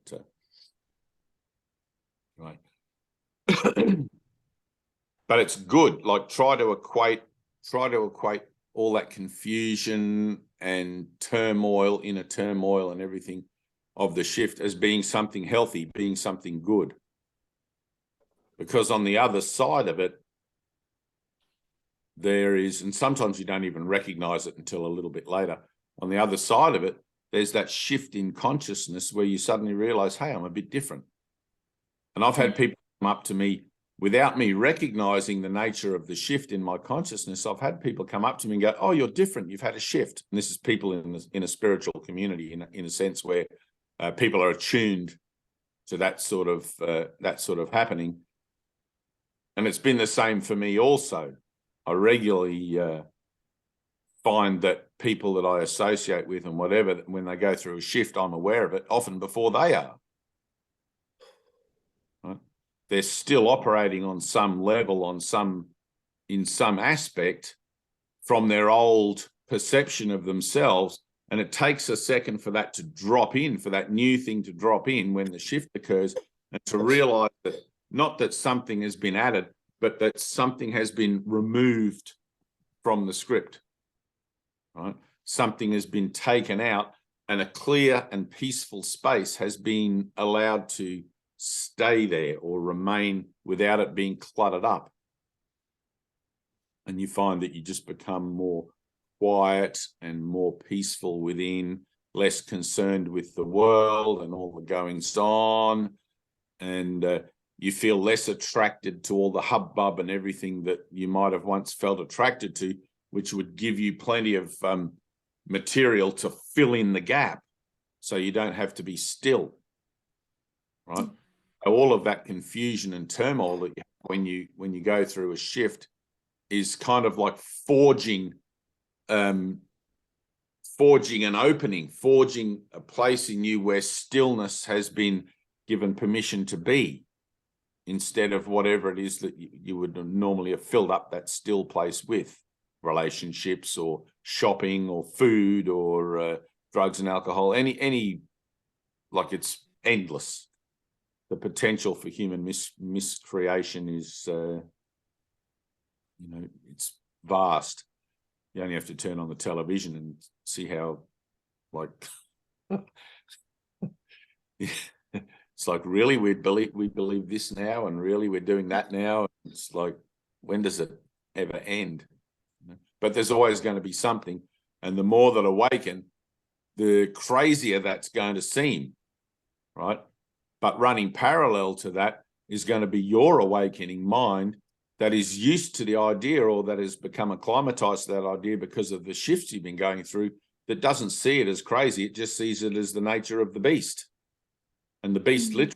Speaker 1: right. But it's good. Like try to equate all that confusion and turmoil, inner turmoil and everything of the shift as being something healthy, being something good. Because on the other side of it, there is, and sometimes you don't even recognize it until a little bit later, on the other side of it, there's that shift in consciousness where you suddenly realize, hey, I'm a bit different. And I've had people come up to me without me recognizing the nature of the shift in my consciousness. I've had people come up to me and go, oh, you're different. You've had a shift. And this is people in a spiritual community, in a sense where people are attuned to that sort of happening. And it's been the same for me also. I regularly find that people that I associate with and whatever, when they go through a shift, I'm aware of it often before they are. Right? They're still operating on some level, in some aspect from their old perception of themselves. And it takes a second for that to drop in, for that new thing to drop in when the shift occurs, and to realize that not that something has been added, but that something has been removed from the script, right? Something has been taken out and a clear and peaceful space has been allowed to stay there or remain without it being cluttered up. And you find that you just become more quiet and more peaceful within, less concerned with the world and all the goings on, and you feel less attracted to all the hubbub and everything that you might have once felt attracted to, which would give you plenty of material to fill in the gap so you don't have to be still, right? So all of that confusion and turmoil that you have when you go through a shift is kind of like forging an opening, forging a place in you where stillness has been given permission to be, instead of whatever it is that you would normally have filled up that still place with, relationships or shopping or food or drugs and alcohol, any like it's endless. The potential for human miscreation is, it's vast. You only have to turn on the television and see how, like, it's like, really, we believe this now, and really we're doing that now. It's like, when does it ever end? But there's always going to be something, and the more that awaken, the crazier that's going to seem, right? But running parallel to that is going to be your awakening mind that is used to the idea, or that has become acclimatized to that idea because of the shifts you've been going through, that doesn't see it as crazy. It just sees it as the nature of the beast. And the beast literally,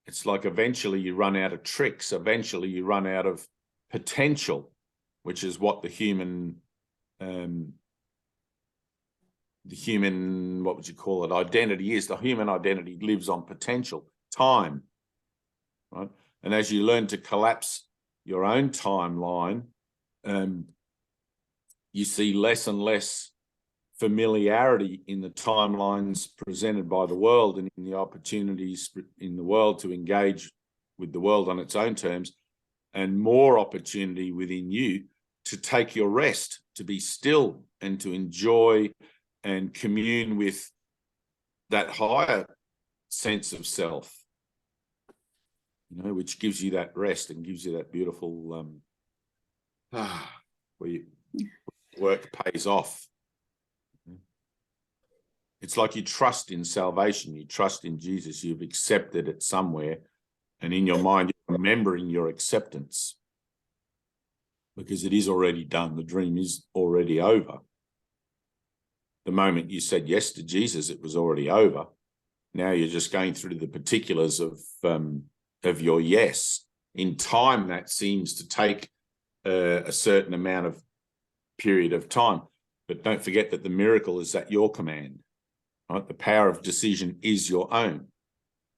Speaker 1: it's like eventually you run out of tricks. Eventually you run out of potential, which is what the human, what would you call it, identity is. The human identity lives on potential, time, right? And as you learn to collapse your own timeline, you see less and less familiarity in the timelines presented by the world and in the opportunities in the world to engage with the world on its own terms, and more opportunity within you to take your rest, to be still and to enjoy and commune with that higher sense of self, which gives you that rest and gives you that beautiful where work pays off. It's like you trust in salvation, you trust in Jesus, you've accepted it somewhere, and in your mind, you're remembering your acceptance because it is already done. The dream is already over. The moment you said yes to Jesus, it was already over. Now you're just going through the particulars of your yes. In time, that seems to take a certain amount of period of time. But don't forget that the miracle is at your command, right? The power of decision is your own.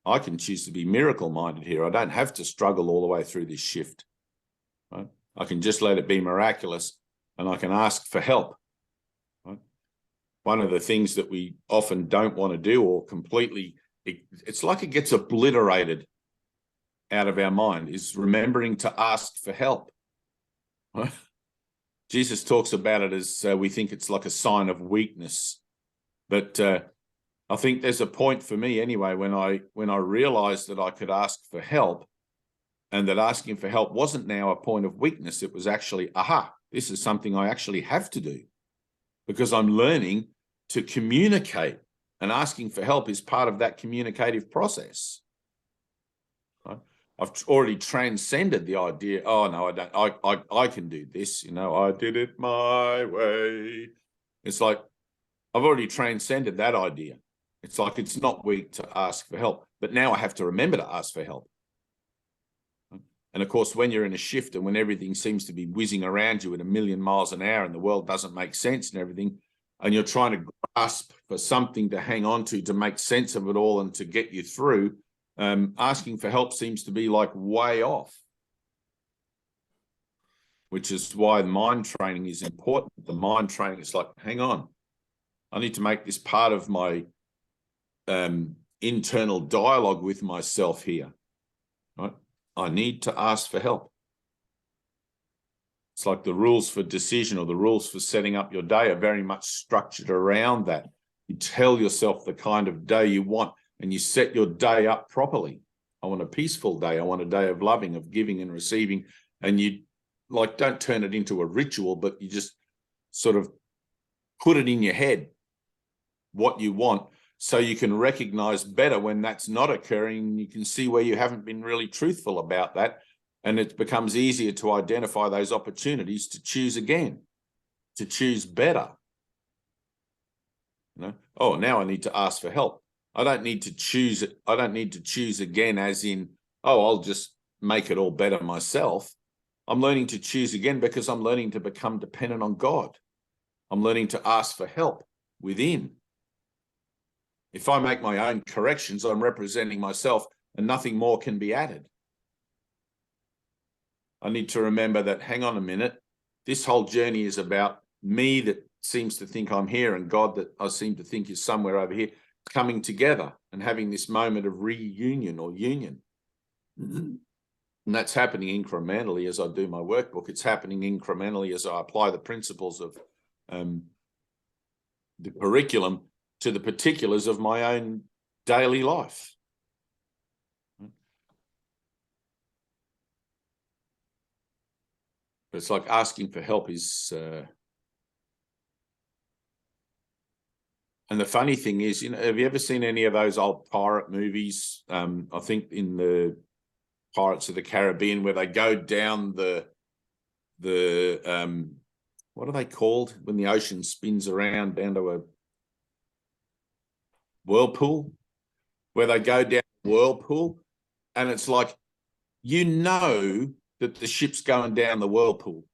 Speaker 1: I can choose to be miracle-minded here. I don't have to struggle all the way through this shift, right? I can just let it be miraculous, and I can ask for help, right? One of the things that we often don't want to do, or completely, it's like it gets obliterated out of our mind, is remembering to ask for help. Right? Jesus talks about it as we think it's like a sign of weakness, but I think there's a point for me anyway when I realized that I could ask for help, and that asking for help wasn't now a point of weakness. It was actually, aha, this is something I actually have to do, because I'm learning to communicate, and asking for help is part of that communicative process. Right? I've already transcended the idea, oh no, I don't, I can do this, you know, I did it my way. It's like I've already transcended that idea. It's like it's not weak to ask for help, but now I have to remember to ask for help. And of course, when you're in a shift and when everything seems to be whizzing around you at 1,000,000 miles an hour and the world doesn't make sense and everything, and you're trying to grasp for something to hang on to make sense of it all and to get you through, asking for help seems to be like way off. Which is why mind training is important. The mind training is like, hang on, I need to make this part of my internal dialogue with myself here, right? I need to ask for help. It's like the rules for decision, or the rules for setting up your day, are very much structured around that. You tell yourself the kind of day you want, and you set your day up properly. I want a peaceful day. I want a day of loving, of giving and receiving. And you like, don't turn it into a ritual, but you just sort of put it in your head what you want, so you can recognize better when that's not occurring. You can see where you haven't been really truthful about that, and it becomes easier to identify those opportunities to choose again, to choose better. You know, oh, now I need to ask for help. I don't need to choose it. I don't need to choose again as in, oh, I'll just make it all better myself. I'm learning to choose again because I'm learning to become dependent on God. I'm learning to ask for help within. If I make my own corrections, I'm representing myself, and nothing more can be added. I need to remember that, hang on a minute, this whole journey is about me that seems to think I'm here, and God that I seem to think is somewhere over here, coming together and having this moment of reunion or union. And that's happening incrementally as I do my workbook. It's happening incrementally as I apply the principles of the curriculum to the particulars of my own daily life. It's like asking for help is, and the funny thing is, you know, have you ever seen any of those old pirate movies? I think in the Pirates of the Caribbean, where they go down the what are they called when the ocean spins around down to a whirlpool, where they go down the whirlpool, and it's like, you know that the ship's going down the whirlpool,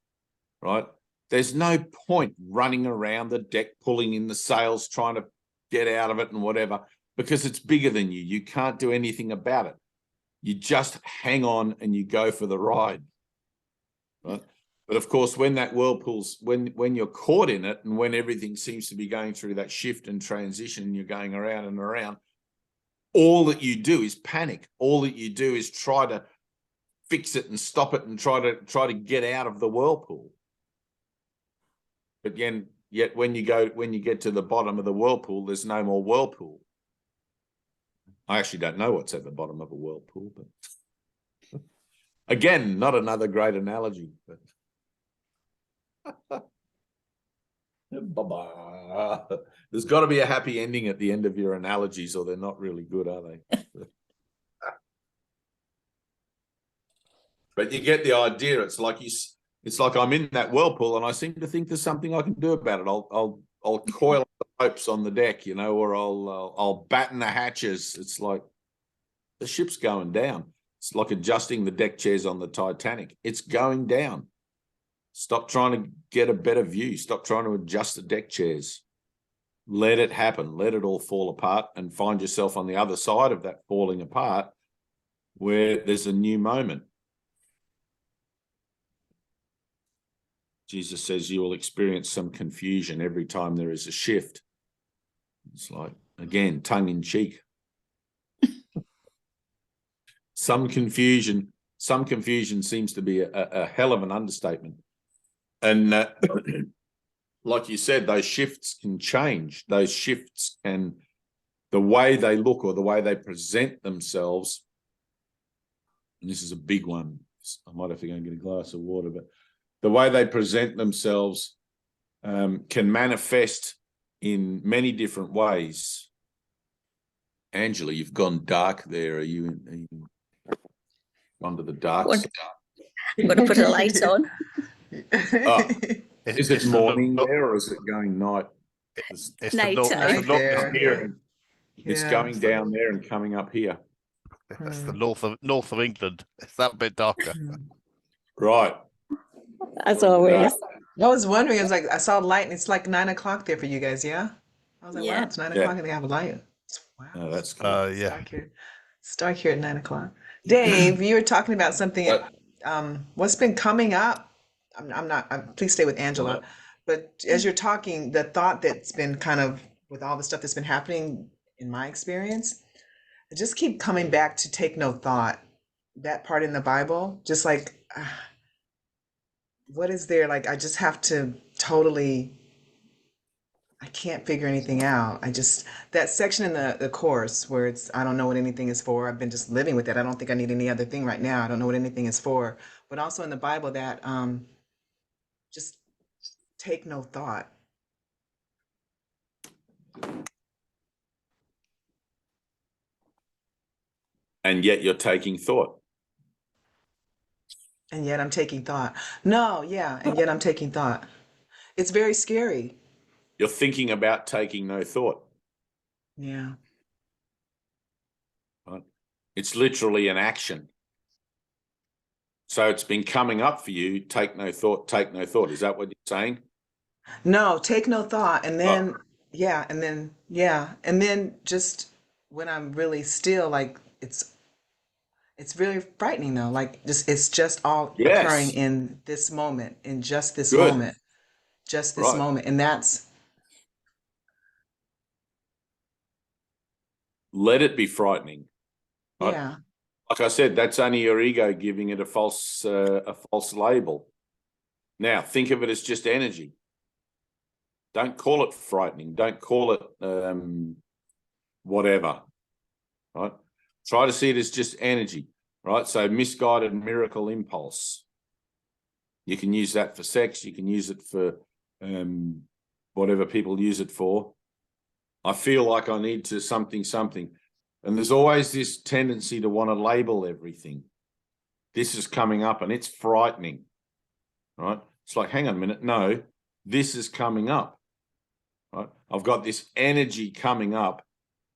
Speaker 1: right? There's no point running around the deck, pulling in the sails, trying to get out of it and whatever, because it's bigger than you. You can't do anything about it. You just hang on and you go for the ride, right? But of course, when that whirlpool's, when you're caught in it, and when everything seems to be going through that shift and transition, and you're going around and around, all that you do is panic. All that you do is try to fix it and stop it and try to get out of the whirlpool. But again, yet when you get to the bottom of the whirlpool, there's no more whirlpool. I actually don't know what's at the bottom of a whirlpool, but again, not another great analogy. But bye-bye. There's got to be a happy ending at the end of your analogies, or they're not really good, are they? But you get the idea. It's like I'm in that whirlpool, and I seem to think there's something I can do about it. I'll coil the ropes on the deck, you know, or I'll batten the hatches. It's like the ship's going down. It's like adjusting the deck chairs on the Titanic. It's going down. Stop trying to get a better view. Stop trying to adjust the deck chairs. Let it happen. Let it all fall apart and find yourself on the other side of that falling apart where there's a new moment. Jesus says you will experience some confusion every time there is a shift. It's like, again, tongue in cheek. Some confusion seems to be a hell of an understatement. And like you said, those shifts can change. Those shifts can, the way they look or the way they present themselves, and this is a big one. I might have to go and get a glass of water, but the way they present themselves can manifest in many different ways. Angela, you've gone dark there. Are you under the dark side?
Speaker 5: I'm going to put a light on.
Speaker 1: Oh, is it
Speaker 3: It's the
Speaker 1: morning
Speaker 3: look-
Speaker 1: there or is it going night?
Speaker 3: It's the
Speaker 5: Night
Speaker 3: north.
Speaker 5: time.
Speaker 3: It's the north.
Speaker 2: There.
Speaker 1: Here, it's
Speaker 2: Yeah.
Speaker 1: going down there and coming up here.
Speaker 3: It's the north of England. It's that bit darker.
Speaker 1: Right.
Speaker 5: As always.
Speaker 2: I was wondering, I was like, I saw light and it's like 9 o'clock there for you guys, yeah? I was like, wow,
Speaker 5: Yeah.
Speaker 2: it's 9
Speaker 1: Yeah.
Speaker 2: o'clock and they have a light. Wow.
Speaker 1: Oh, that's cool.
Speaker 3: Yeah.
Speaker 2: Start here at 9 o'clock. Dave, you were talking about something, what's been coming up. Please stay with Angela. But as you're talking, the thought that's been kind of, with all the stuff that's been happening in my experience, I just keep coming back to take no thought. That part in the Bible, just like, what is there? Like, I just have to totally, I can't figure anything out. That section in the course where it's, I don't know what anything is for. I've been just living with it. I don't think I need any other thing right now. I don't know what anything is for. But also in the Bible that just take no thought.
Speaker 1: And yet you're taking thought.
Speaker 2: And yet I'm taking thought. No, yeah, and yet I'm taking thought. It's very scary.
Speaker 1: You're thinking about taking no thought.
Speaker 2: Yeah.
Speaker 1: Right? It's literally an action. So it's been coming up for you, take no thought, take no thought. Is that what you're saying?
Speaker 2: No, take no thought. And then, and then just when I'm really still, like, it's really frightening though. Like, it's just all
Speaker 1: Yes.
Speaker 2: occurring in this moment, in just this
Speaker 1: Good.
Speaker 2: moment, just this
Speaker 1: Right.
Speaker 2: moment. And that's,
Speaker 1: Let it be frightening. Right?
Speaker 2: yeah,
Speaker 1: Like I said, that's only your ego giving it a false label. Now, think of it as just energy. Don't call it frightening. Don't call it whatever. Right? Try to see it as just energy. Right? So misguided miracle impulse. You can use that for sex. You can use it for whatever people use it for. I feel like I need to something. And there's always this tendency to want to label everything. This is coming up and it's frightening, right? It's like, hang on a minute. No, this is coming up, right? I've got this energy coming up.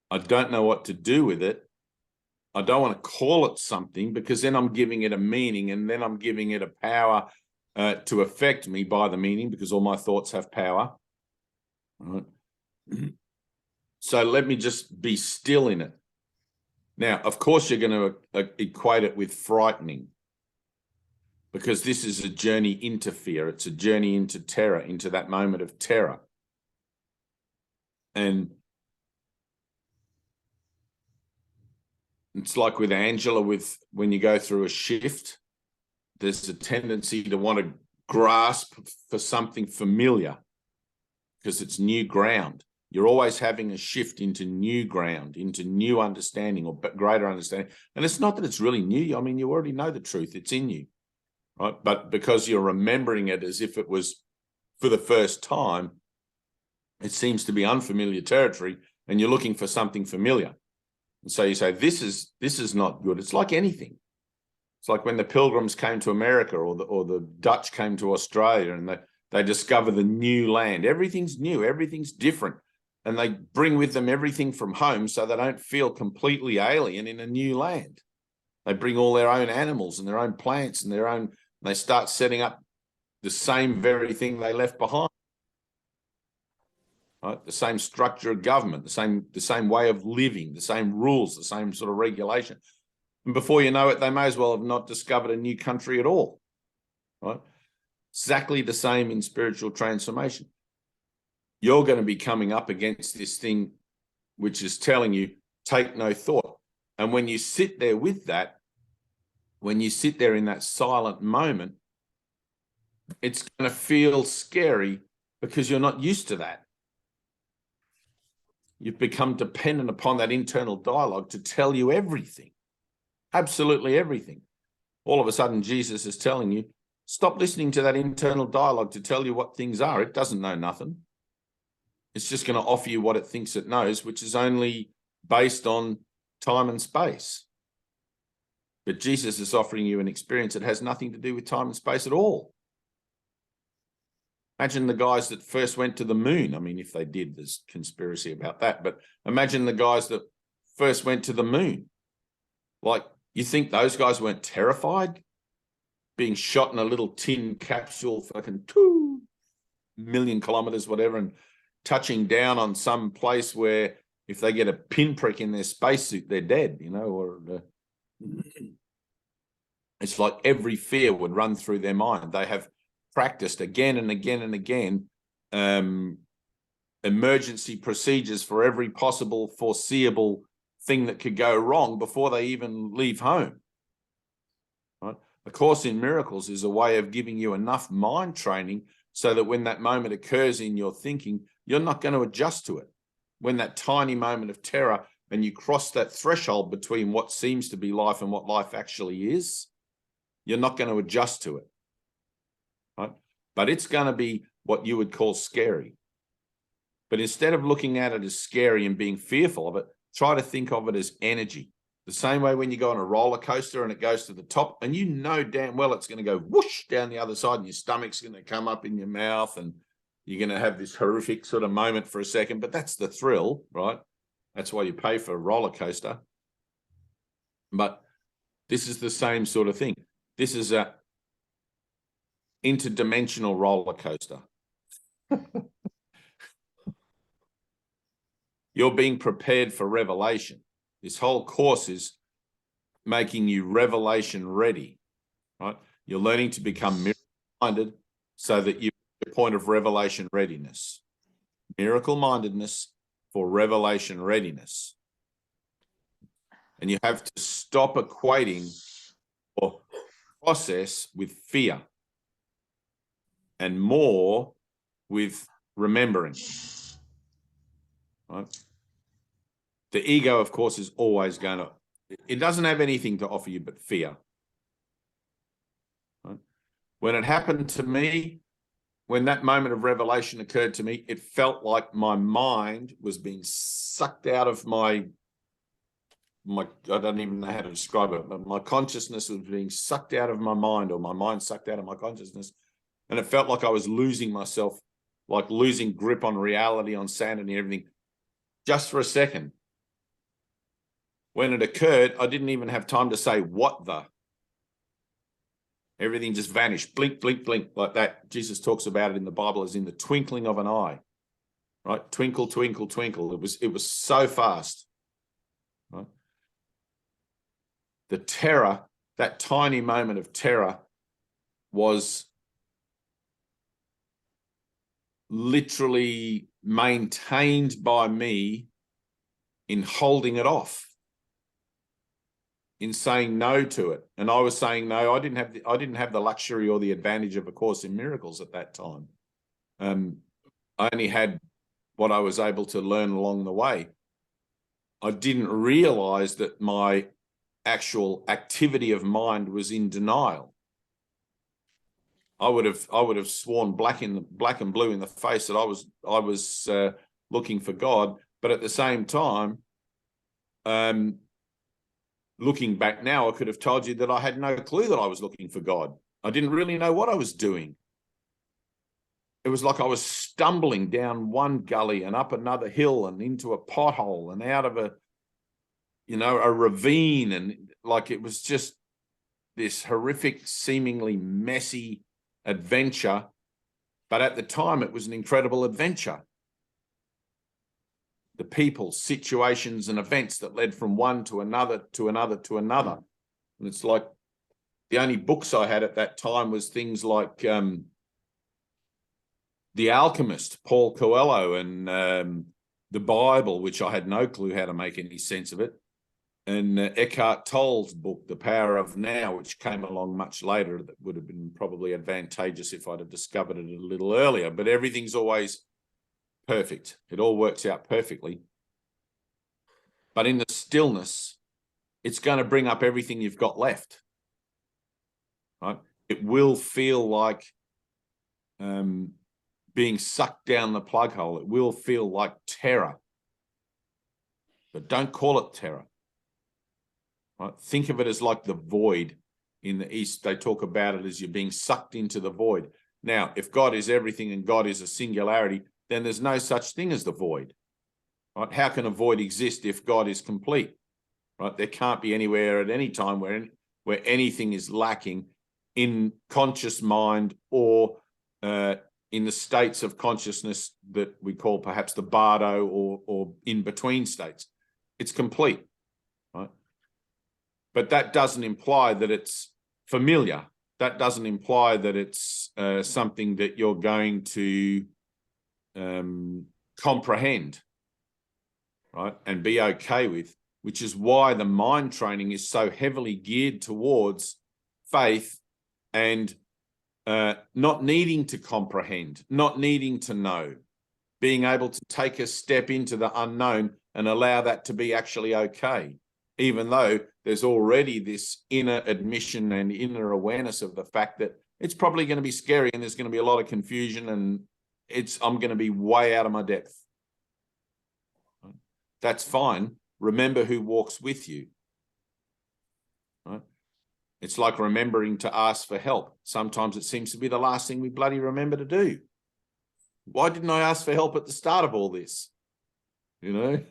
Speaker 1: I don't know what to do with it. I don't want to call it something because then I'm giving it a meaning and then I'm giving it a power to affect me by the meaning because all my thoughts have power, right? So let me just be still in it. Now, of course, you're going to equate it with frightening because this is a journey into fear. It's a journey into terror, into that moment of terror. And it's like with Angela, when you go through a shift, there's a tendency to want to grasp for something familiar because it's new ground. You're always having a shift into new ground, into new understanding or greater understanding. And it's not that it's really new. I mean, you already know the truth. It's in you, right? But because you're remembering it as if it was for the first time, it seems to be unfamiliar territory and you're looking for something familiar. And so you say, this is not good. It's like anything. It's like when the Pilgrims came to America or the Dutch came to Australia and they discover the new land. Everything's new. Everything's different. And they bring with them everything from home so they don't feel completely alien in a new land. They bring all their own animals and their own plants and they start setting up the same very thing they left behind. Right? The same structure of government, the same way of living, the same rules, the same sort of regulation. And before you know it, they may as well have not discovered a new country at all. Right? Exactly the same in spiritual transformation. You're going to be coming up against this thing which is telling you, take no thought. And when you sit there with that, when you sit there in that silent moment, it's going to feel scary because you're not used to that. You've become dependent upon that internal dialogue to tell you everything, absolutely everything. All of a sudden, Jesus is telling you, stop listening to that internal dialogue to tell you what things are. It doesn't know nothing. It's just going to offer you what it thinks it knows, which is only based on time and space. But Jesus is offering you an experience that has nothing to do with time and space at all. Imagine the guys that first went to the moon. I mean, if they did, there's conspiracy about that. But imagine the guys that first went to the moon. Like, you think those guys weren't terrified? Being shot in a little tin capsule, fucking 2 million kilometers, whatever, and touching down on some place where if they get a pinprick in their spacesuit, they're dead, you know, or it's like every fear would run through their mind. They have practiced again and again and again emergency procedures for every possible foreseeable thing that could go wrong before they even leave home. Right? A Course in Miracles is a way of giving you enough mind training so that when that moment occurs in your thinking, you're not going to adjust to it. When that tiny moment of terror and you cross that threshold between what seems to be life and what life actually is, you're not going to adjust to it. Right? But it's going to be what you would call scary. But instead of looking at it as scary and being fearful of it, try to think of it as energy. The same way when you go on a roller coaster and it goes to the top and you know damn well it's going to go whoosh down the other side and your stomach's going to come up in your mouth and you're going to have this horrific sort of moment for a second, but that's the thrill, right? That's why you pay for a roller coaster. But this is the same sort of thing. This is a interdimensional roller coaster. You're being prepared for revelation. This whole course is making you revelation ready, right? You're learning to become miracle-minded so that you're at the point of revelation readiness. Miracle-mindedness for revelation readiness. And you have to stop equating or process with fear and more with remembering. Right? The ego, of course, is always going to, it doesn't have anything to offer you but fear. Right? When it happened to me, when that moment of revelation occurred to me, it felt like my mind was being sucked out of my I don't even know how to describe it, but my consciousness was being sucked out of my mind, or my mind sucked out of my consciousness. And it felt like I was losing myself, like losing grip on reality, on sanity, and everything, just for a second. When it occurred, I didn't even have time to say, what the? Everything just vanished, blink, blink, blink, like that. Jesus talks about it in the Bible as in the twinkling of an eye, right? Twinkle, twinkle, twinkle. It was so fast, right? The terror, that tiny moment of terror, was literally maintained by me in holding it off, in saying no to it. And I was saying no. I didn't have the luxury or the advantage of A Course in Miracles at that time. I only had what I was able to learn along the way. I didn't realize that my actual activity of mind was in denial. I would have sworn black and blue in the face that I was looking for God, but at the same time, looking back now, I could have told you that I had no clue that I was looking for God. I didn't really know what I was doing. It was like I was stumbling down one gully and up another hill and into a pothole and out of a ravine, and like it was just this horrific, seemingly messy adventure, but at the time it was an incredible adventure. The people, situations, and events that led from one to another, to another, to another. And it's like the only books I had at that time was things like The Alchemist, Paul Coelho, and the Bible, which I had no clue how to make any sense of it. And Eckhart Tolle's book, The Power of Now, which came along much later, that would have been probably advantageous if I'd have discovered it a little earlier. But everything's always perfect. It all works out perfectly. But in the stillness, it's going to bring up everything you've got left. Right? It will feel like being sucked down the plug hole. It will feel like terror. But don't call it terror. Right? Think of it as like the void. In the East, they talk about it as you're being sucked into the void. Now, if God is everything and God is a singularity, then there's no such thing as the void. Right? How can a void exist if God is complete? Right? There can't be anywhere at any time where anything is lacking in conscious mind or in the states of consciousness that we call perhaps the bardo or in between states. It's complete. Right? But that doesn't imply that it's familiar. That doesn't imply that it's something that you're going to comprehend, right, and be okay with, which is why the mind training is so heavily geared towards faith and not needing to comprehend, not needing to know, being able to take a step into the unknown and allow that to be actually okay, even though there's already this inner admission and inner awareness of the fact that it's probably going to be scary and there's going to be a lot of confusion and I'm going to be way out of my depth. That's fine. Remember who walks with you. Right? It's like remembering to ask for help. Sometimes it seems to be the last thing we bloody remember to do. Why didn't I ask for help at the start of all this? You know?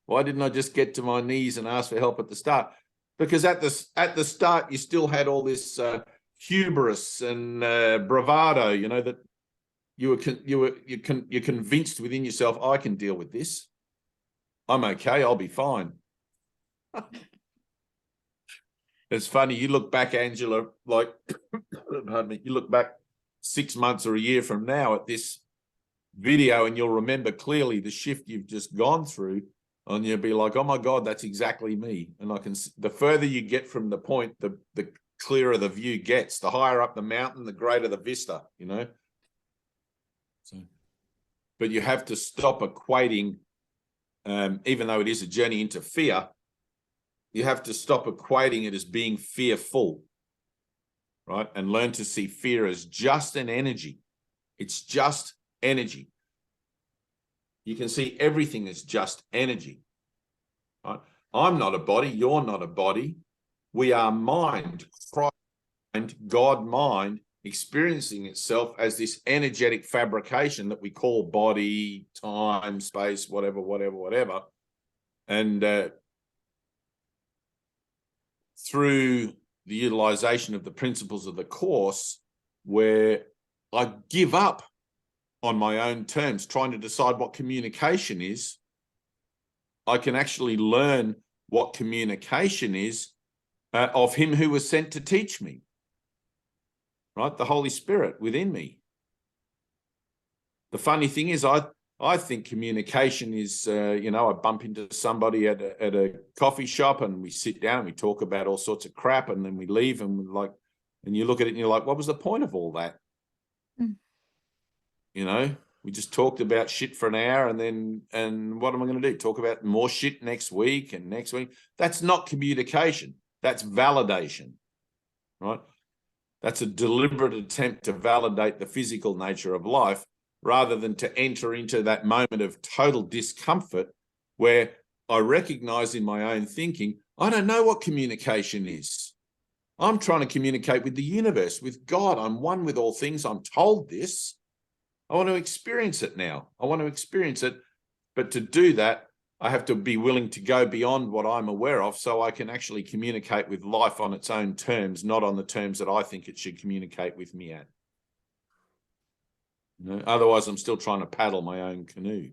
Speaker 1: Why didn't I just get to my knees and ask for help at the start? Because at the start, you still had all this hubris and bravado, you know, that you're convinced within yourself, I can deal with this. I'm okay. I'll be fine. It's funny. You look back, Angela, like, pardon me, you look back 6 months or a year from now at this video and you'll remember clearly the shift you've just gone through. And you'll be like, oh my God, that's exactly me. And the further you get from the point, the clearer the view gets. The higher up the mountain, the greater the vista, you know. So, but you have to stop equating, even though it is a journey into fear, you have to stop equating it as being fearful, right? And learn to see fear as just an energy. It's just energy. You can see everything as just energy. Right? I'm not a body. You're not a body. We are mind, Christ mind, God mind, experiencing itself as this energetic fabrication that we call body, time, space, whatever. And through the utilization of the principles of the Course, where I give up on my own terms, trying to decide what communication is, I can actually learn what communication is of him who was sent to teach me, right? The Holy Spirit within me. The funny thing is, I think communication is, you know, I bump into somebody at a coffee shop and we sit down and we talk about all sorts of crap and then we leave and we're like, and you look at it and you're like, what was the point of all that? You know, we just talked about shit for an hour and what am I going to do? Talk about more shit next week and next week? That's not communication. That's validation, right? That's a deliberate attempt to validate the physical nature of life rather than to enter into that moment of total discomfort where I recognize in my own thinking, I don't know what communication is. I'm trying to communicate with the universe, with God. I'm one with all things. I'm told this. I want to experience it now. I want to experience it. But to do that, I have to be willing to go beyond what I'm aware of so I can actually communicate with life on its own terms, not on the terms that I think it should communicate with me at. You know, otherwise, I'm still trying to paddle my own canoe,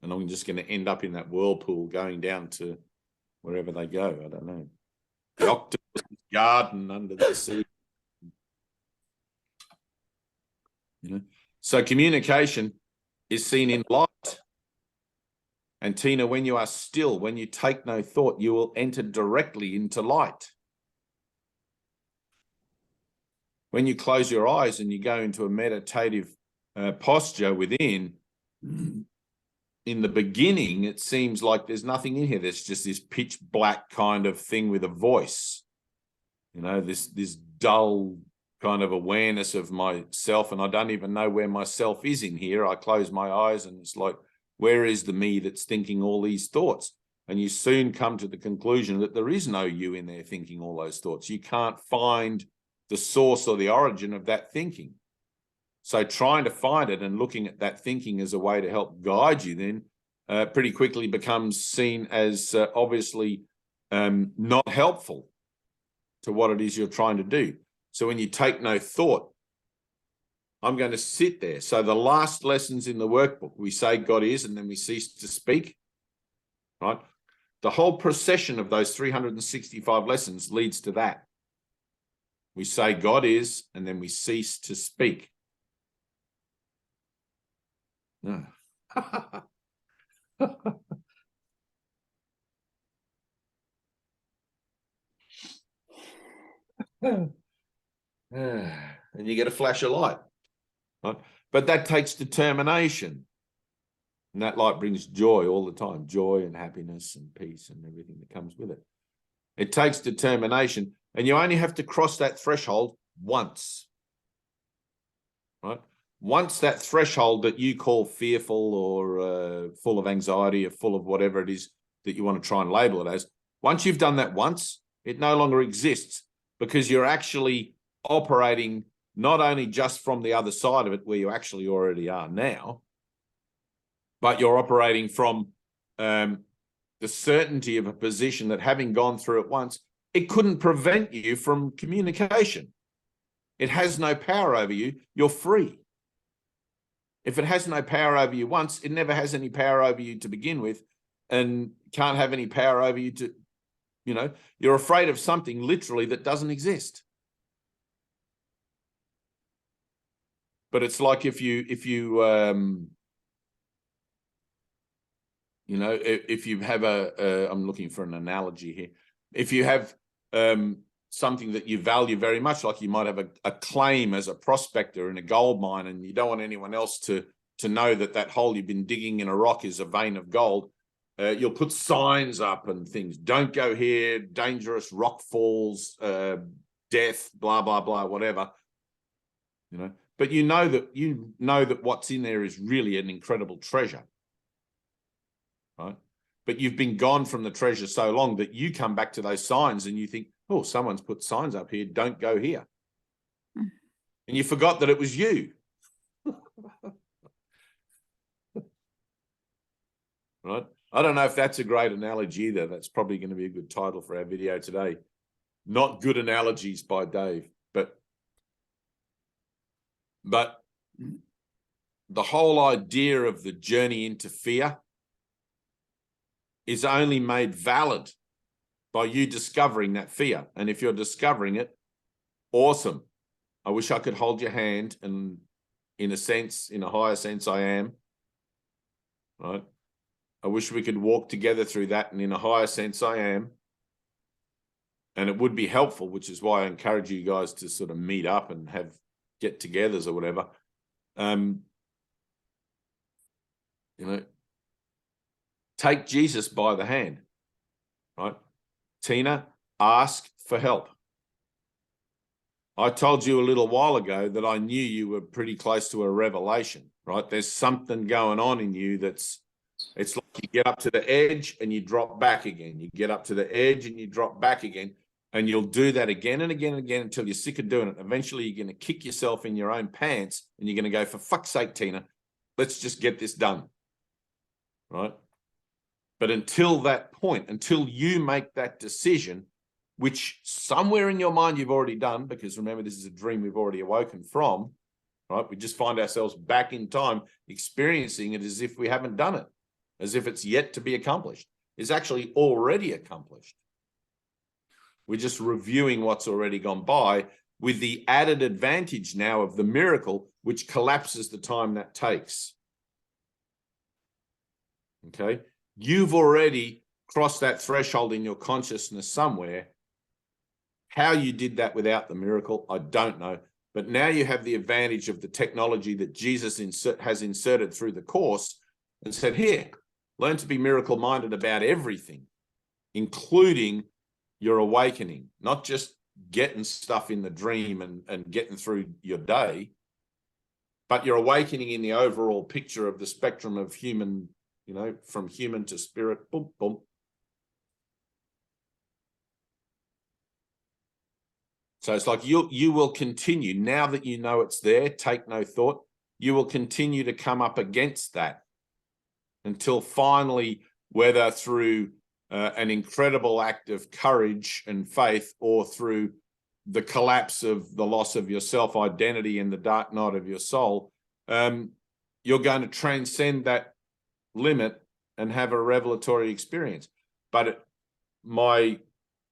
Speaker 1: and I'm just going to end up in that whirlpool going down to wherever they go. I don't know. The octopus garden under the sea. You know? So communication is seen in light. And Tina, when you are still, when you take no thought, you will enter directly into light. When you close your eyes and you go into a meditative posture within, in the beginning, it seems like there's nothing in here. There's just this pitch black kind of thing with a voice, you know, this dull kind of awareness of myself. And I don't even know where myself is in here. I close my eyes and it's like, where is the me that's thinking all these thoughts? And you soon come to the conclusion that there is no you in there thinking all those thoughts. You can't find the source or the origin of that thinking. So trying to find it and looking at that thinking as a way to help guide you then pretty quickly becomes seen as obviously not helpful to what it is you're trying to do. So when you take no thought, I'm going to sit there. So the last lessons in the workbook, we say God is, and then we cease to speak, right? The whole procession of those 365 lessons leads to that. We say God is, and then we cease to speak. No. And you get a flash of light, right? But that takes determination. And that light brings joy all the time, joy and happiness and peace and everything that comes with it. It takes determination, and you only have to cross that threshold once, right? Once that threshold that you call fearful or full of anxiety or full of whatever it is that you want to try and label it as, once you've done that once, it no longer exists, because you're actually operating not only just from the other side of it where you actually already are now, but you're operating from the certainty of a position that, having gone through it once, it couldn't prevent you from communication. It has no power over you. You're free. If it has no power over you once, it never has any power over you to begin with, and can't have any power over you to, you know, you're afraid of something literally that doesn't exist. But it's like if you have I'm looking for an analogy here. If you have something that you value very much, like you might have a claim as a prospector in a gold mine, and you don't want anyone else to know that hole you've been digging in a rock is a vein of gold, you'll put signs up and things. Don't go here, dangerous rock falls, death, blah, blah, blah, whatever. You know, but you know that what's in there is really an incredible treasure. Right? But you've been gone from the treasure so long that you come back to those signs and you think, oh, someone's put signs up here, don't go here. And you forgot that it was you. Right? I don't know if that's a great analogy either. That's probably going to be a good title for our video today. Not good analogies by Dave, but the whole idea of the journey into fear is only made valid by you discovering that fear. And if you're discovering it, awesome. I wish I could hold your hand, and in a higher sense, I am. Right? I wish we could walk together through that, and in a higher sense, I am. And it would be helpful, which is why I encourage you guys to sort of meet up and have get-togethers or whatever. You know, take Jesus by the hand, right? Tina, ask for help. I told you a little while ago that I knew you were pretty close to a revelation, right? There's something going on in you it's like you get up to the edge and you drop back again. You get up to the edge and you drop back again. And you'll do that again and again and again until you're sick of doing it. Eventually, you're going to kick yourself in your own pants and you're going to go, for fuck's sake, Tina, let's just get this done, right? But until that point, until you make that decision, which somewhere in your mind you've already done, because remember, this is a dream we've already awoken from, right? We just find ourselves back in time experiencing it as if we haven't done it, as if it's yet to be accomplished. It's actually already accomplished. We're just reviewing what's already gone by with the added advantage now of the miracle, which collapses the time that takes. Okay? You've already crossed that threshold in your consciousness somewhere. How you did that without the miracle, I don't know. But now you have the advantage of the technology that Jesus has inserted through the course and said, here, learn to be miracle-minded about everything, including your awakening, not just getting stuff in the dream and getting through your day, but you're awakening in the overall picture of the spectrum of human, you know, from human to spirit, boom, boom. So it's like you will continue, now that you know it's there, take no thought, you will continue to come up against that until finally, whether through an incredible act of courage and faith or through the collapse of the loss of your self-identity and the dark night of your soul, you're going to transcend that limit and have a revelatory experience. But my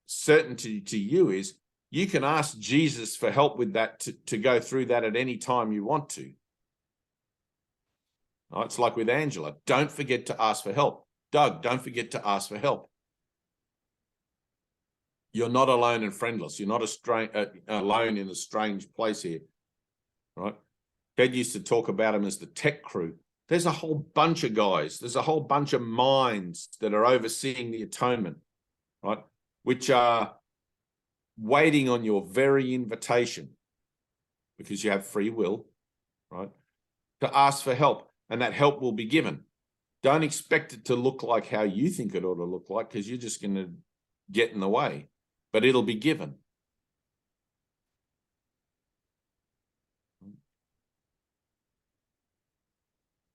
Speaker 1: certainty to you is you can ask Jesus for help with that to go through that at any time you want to. Oh, it's like with Angela. Don't forget to ask for help. Doug, don't forget to ask for help. You're not alone and friendless. You're not alone in a strange place here, right? Ted used to talk about them as the tech crew. There's a whole bunch of guys. There's a whole bunch of minds that are overseeing the atonement, right? Which are waiting on your very invitation, because you have free will, right? To ask for help, and that help will be given. Don't expect it to look like how you think it ought to look like, because you're just going to get in the way, but it'll be given.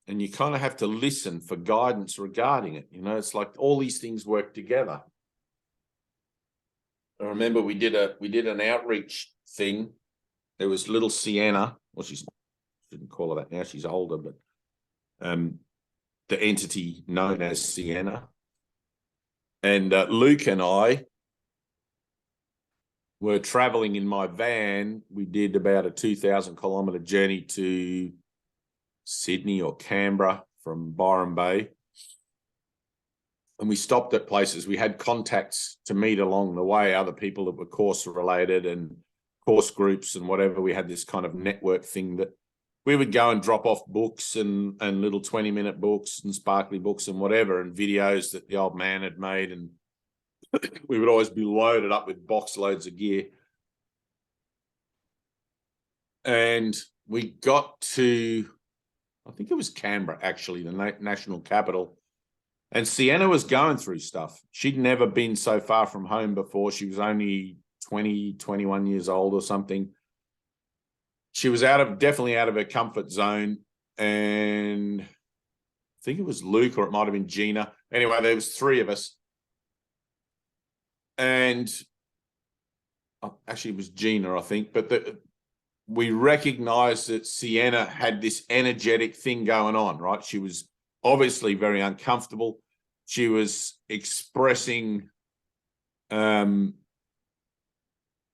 Speaker 1: And you kind of have to listen for guidance regarding it. You know, it's like all these things work together. I remember we did an outreach thing. There was little Sienna. Well, she shouldn't call her that now. She's older, but the entity known as Sienna. And Luke and I were traveling in my van. We did about a 2,000-kilometre journey to Sydney or Canberra from Byron Bay. And we stopped at places. We had contacts to meet along the way, other people that were course related and course groups and whatever. We had this kind of network thing that we would go and drop off books and little 20-minute books and sparkly books and whatever, and videos that the old man had made. And we would always be loaded up with box loads of gear. And we got to, I think it was Canberra, actually, the national capital. And Sienna was going through stuff. She'd never been so far from home before. She was only 20, 21 years old or something. She was definitely out of her comfort zone. And I think it was Luke, or it might have been Gina. Anyway, there was three of us. And actually it was Gina, I think. But we recognized that Sienna had this energetic thing going on, right? She was obviously very uncomfortable. She was expressing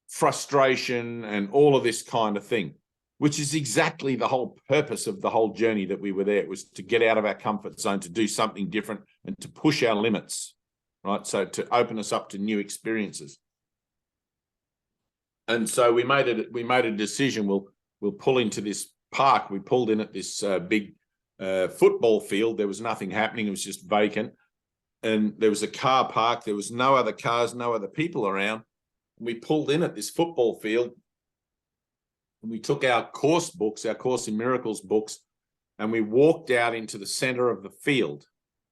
Speaker 1: frustration and all of this kind of thing, which is exactly the whole purpose of the whole journey that we were there. It was to get out of our comfort zone, to do something different and to push our limits, right? So to open us up to new experiences. And so we made a decision. We'll pull into this park. We pulled in at this big football field. There was nothing happening. It was just vacant. And there was a car park. There was no other cars, no other people around. We pulled in at this football field, and we took our course books, our Course in Miracles books, and we walked out into the center of the field.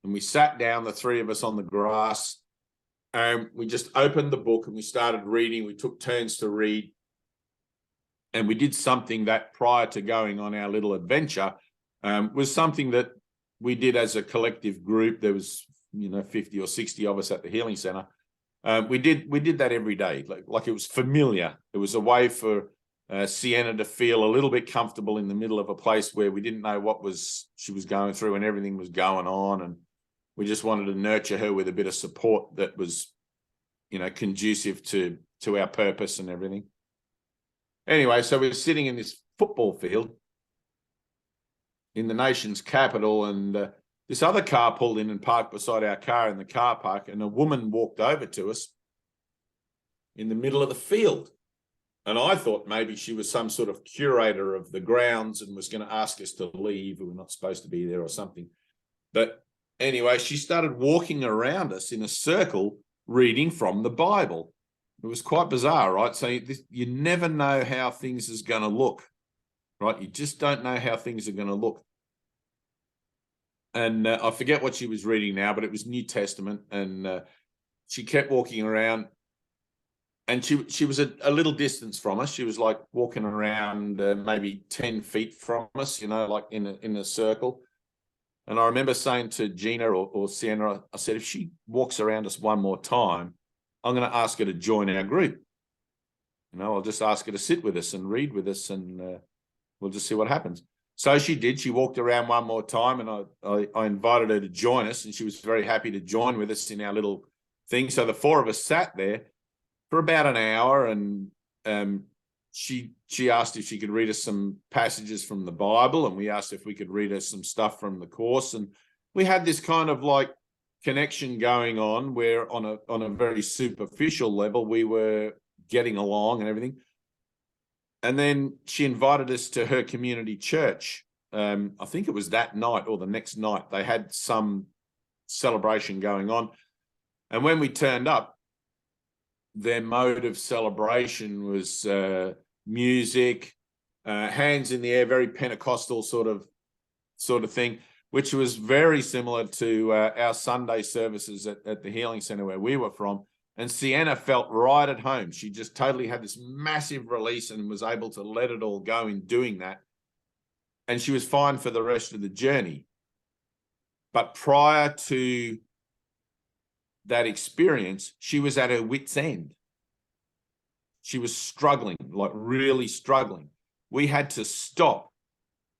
Speaker 1: And we sat down, the three of us, on the grass, and we just opened the book and we started reading. We took turns to read. And we did something that, prior to going on our little adventure, was something that we did as a collective group. There was 50 or 60 of us at the healing center. We did that every day, like it was familiar. It was a way for Sienna to feel a little bit comfortable in the middle of a place where we didn't know what she was going through and everything was going on, and we just wanted to nurture her with a bit of support that was, conducive to our purpose and everything. Anyway, so we're sitting in this football field in the nation's capital, and this other car pulled in and parked beside our car in the car park, and a woman walked over to us in the middle of the field. And I thought maybe she was some sort of curator of the grounds and was going to ask us to leave. We were not supposed to be there or something. But anyway, she started walking around us in a circle, reading from the Bible. It was quite bizarre, right? So you never know how things is going to look, right? You just don't know how things are going to look. And I forget what she was reading now, but it was New Testament. And she kept walking around. And she was a little distance from us. She was like walking around maybe 10 feet from us, like in a circle. And I remember saying to Gina or Sienna, I said, if she walks around us one more time, I'm going to ask her to join our group. I'll just ask her to sit with us and read with us, and we'll just see what happens. So she did. She walked around one more time, and I invited her to join us, and she was very happy to join with us in our little thing. So the four of us sat there for about an hour, and she asked if she could read us some passages from the Bible, and we asked if we could read us some stuff from the course. And we had this kind of like connection going on where on a very superficial level we were getting along and everything. And then she invited us to her community church. I think it was that night or the next night. They had some celebration going on. And when we turned up, their mode of celebration was music, hands in the air, very Pentecostal sort of thing, which was very similar to our Sunday services at the Healing Center where we were from. And Sienna felt right at home. She just totally had this massive release and was able to let it all go in doing that. And she was fine for the rest of the journey. But prior to that experience, she was at her wit's end. She was struggling, like really struggling. We had to stop.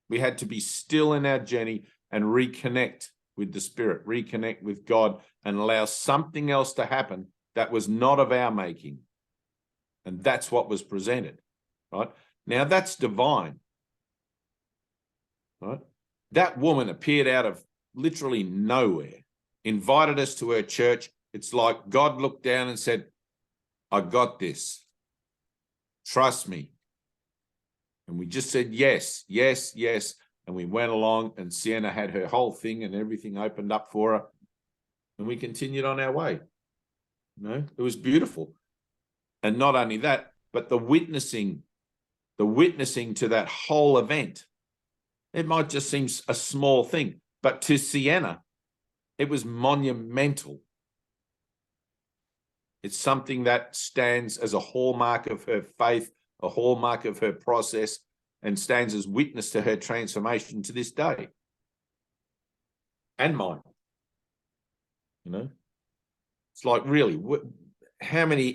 Speaker 1: We had to be still in our journey and reconnect with the Spirit, reconnect with God, and allow something else to happen that was not of our making. And that's what was presented, right? Now that's divine, right? That woman appeared out of literally nowhere, invited us to her church. It's like God looked down and said, I got this. Trust me. And we just said, yes, yes, yes. And we went along, and Sienna had her whole thing and everything opened up for her. And we continued on our way. It was beautiful. And not only that, but the witnessing to that whole event. It might just seem a small thing, but to Sienna, it was monumental. It's something that stands as a hallmark of her faith, a hallmark of her process, and stands as witness to her transformation to this day. And mine. It's like, really, how many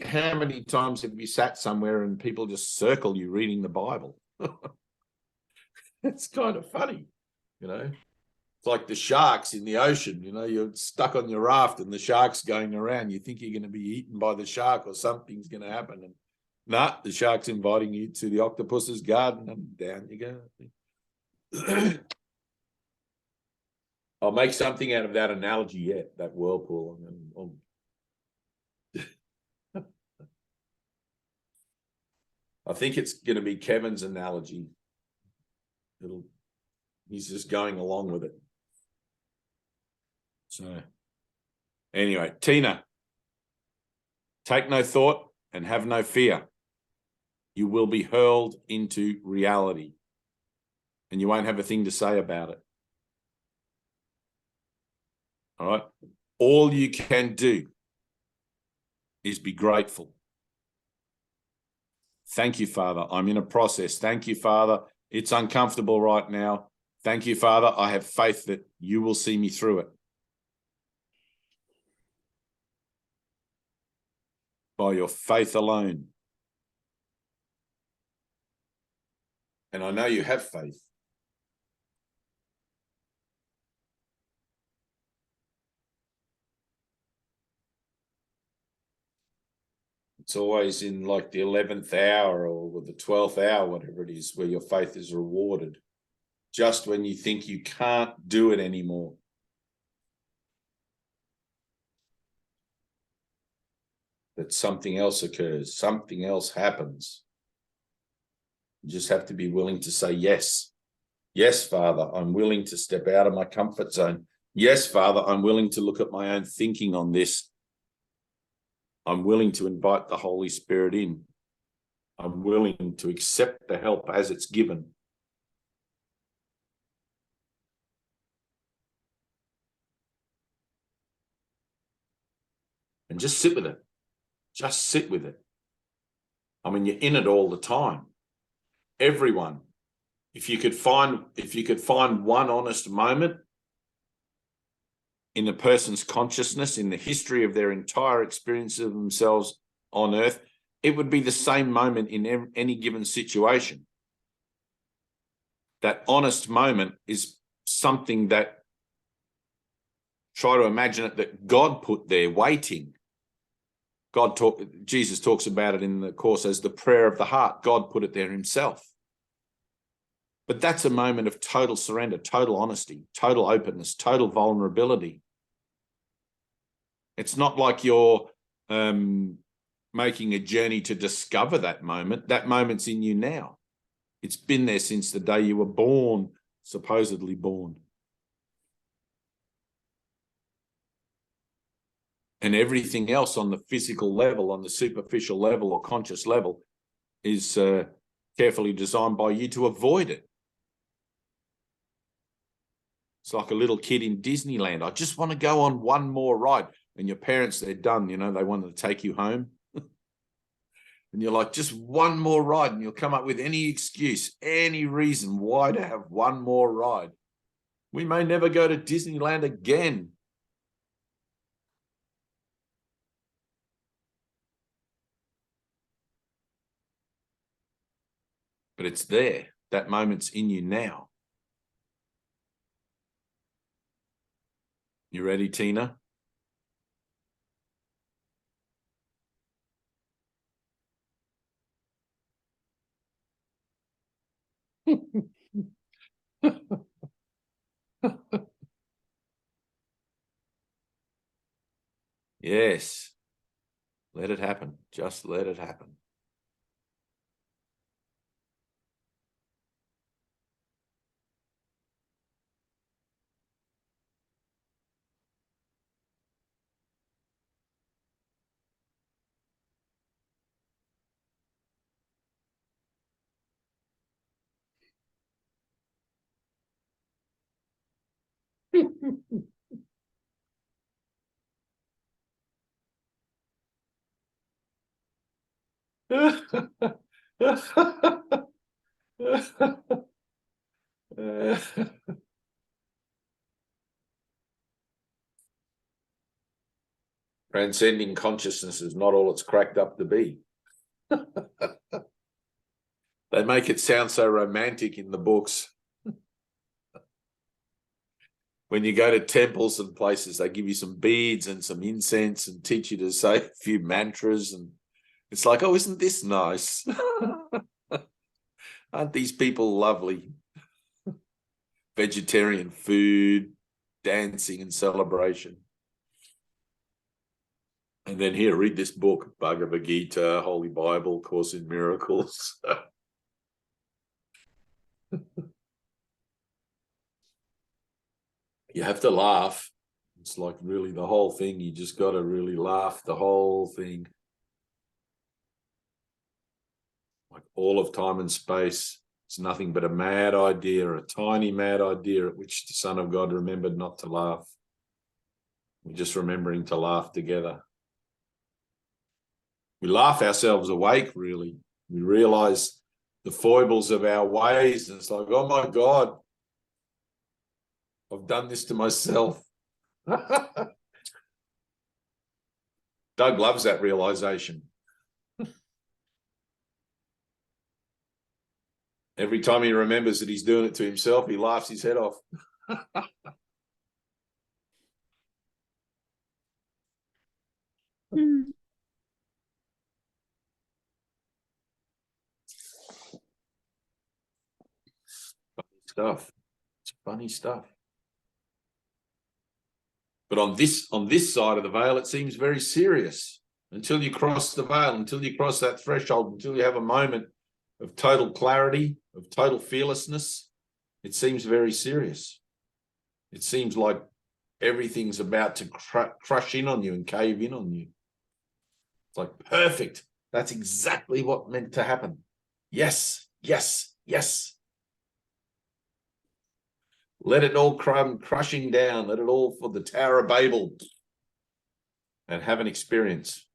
Speaker 1: times have you sat somewhere and people just circle you reading the Bible? It's kind of funny, It's like the sharks in the ocean, you're stuck on your raft and the shark's going around. You think you're going to be eaten by the shark or something's going to happen. And the shark's inviting you to the octopus's garden, and down you go. I'll make something out of that analogy yet, that whirlpool. I think it's going to be Kevin's analogy. He's just going along with it. So anyway, Tina, take no thought and have no fear. You will be hurled into reality, and you won't have a thing to say about it. All right. All you can do is be grateful. Thank you, Father. I'm in a process. Thank you, Father. It's uncomfortable right now. Thank you, Father. I have faith that you will see me through it. by your faith alone. And I know you have faith. It's always in like the 11th hour or the 12th hour, whatever it is, where your faith is rewarded. Just when you think you can't do it anymore. That something else occurs, something else happens. You just have to be willing to say yes. Yes, Father, I'm willing to step out of my comfort zone. Yes, Father, I'm willing to look at my own thinking on this. I'm willing to invite the Holy Spirit in. I'm willing to accept the help as it's given. And just sit with it. Just sit with it. I mean, you're in it all the time. Everyone. If you could find one honest moment in a person's consciousness, in the history of their entire experience of themselves on earth, it would be the same moment in any given situation. That honest moment is something that, try to imagine it, that God put there waiting. Jesus talks about it in the Course as the prayer of the heart. God put it there himself. But that's a moment of total surrender, total honesty, total openness, total vulnerability. It's not like you're making a journey to discover that moment. That moment's in you now. It's been there since the day you were born, supposedly born. And everything else on the physical level, on the superficial level or conscious level, is carefully designed by you to avoid it. It's like a little kid in Disneyland. I just want to go on one more ride. And your parents, they're done, you know, they wanted to take you home. And you're like, just one more ride. And you'll come up with any excuse, any reason why to have one more ride. We may never go to Disneyland again. But it's there. That moment's in you now. You ready, Tina? Yes. Let it happen. Just let it happen. Transcending consciousness is not all it's cracked up to be. They make it sound so romantic in the books. When you go to temples and places, they give you some beads and some incense and teach you to say a few mantras. And it's like, oh, isn't this nice? Aren't these people lovely? Vegetarian food, dancing and celebration. And then here, read this book, Bhagavad Gita, Holy Bible, Course in Miracles. You have to laugh. It's like really the whole thing. You just got to really laugh the whole thing. Like all of time and space, it's nothing but a mad idea, a tiny mad idea at which the Son of God remembered not to laugh. We're just remembering to laugh together. We laugh ourselves awake, really. We realize the foibles of our ways. And it's like, oh my God, I've done this to myself. Doug loves that realization. Every time he remembers that he's doing it to himself, he laughs his head off.
Speaker 5: Mm.
Speaker 1: Funny stuff. It's funny stuff. But on this side of the veil, it seems very serious. Until you cross the veil, until you cross that threshold, until you have a moment of total clarity, of total fearlessness, it seems very serious. It seems like everything's about to crush in on you and cave in on you. It's like, perfect. That's exactly what meant to happen. Yes, yes, yes. Let it all come crushing down. Let it all for the Tower of Babel and have an experience.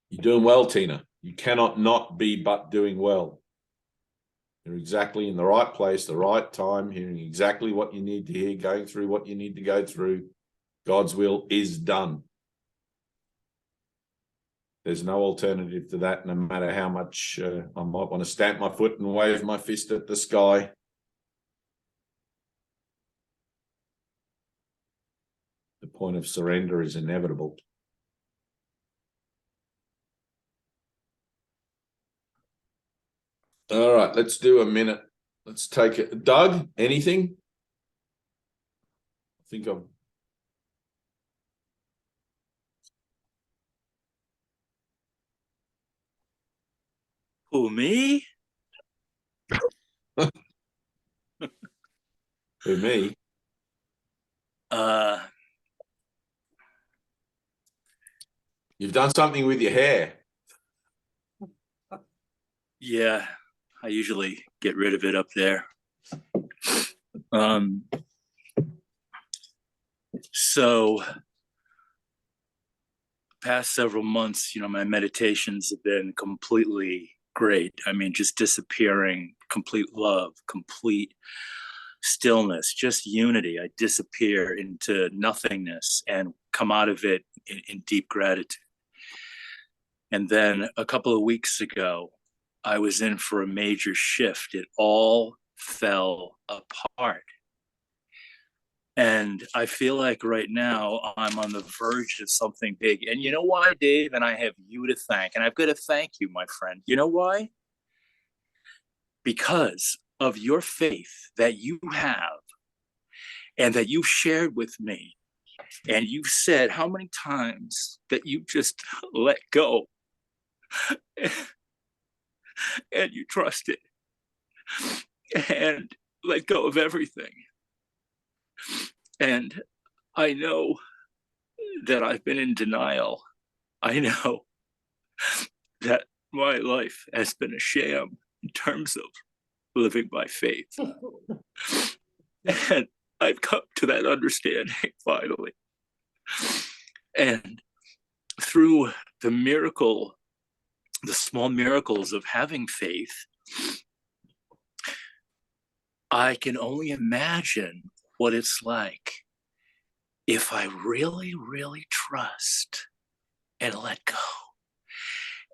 Speaker 1: You're doing well, Tina. You cannot not be but doing well. You're exactly in the right place, the right time, hearing exactly what you need to hear, going through what you need to go through. God's will is done. There's no alternative to that, no matter how much I might want to stamp my foot and wave my fist at the sky. The point of surrender is inevitable. All right, let's do a minute. Let's take it. Doug, anything? I think I'm...
Speaker 6: Who, me?
Speaker 1: Who, me? You've done something with your hair.
Speaker 6: Yeah, I usually get rid of it up there. So past several months, my meditations have been completely great. I mean, just disappearing, complete love, complete stillness, just unity. I disappear into nothingness and come out of it in deep gratitude. And then a couple of weeks ago, I was in for a major shift. It all fell apart. And I feel like right now I'm on the verge of something big. And you know why, Dave? And I have you to thank. And I've got to thank you, my friend. You know why? Because of your faith that you have and that you've shared with me. And you've said how many times that you just let go and you trusted and let go of everything. And I know that I've been in denial. I know that my life has been a sham in terms of living by faith. And I've come to that understanding finally. And through the miracle, the small miracles of having faith, I can only imagine what it's like if I really, really trust and let go.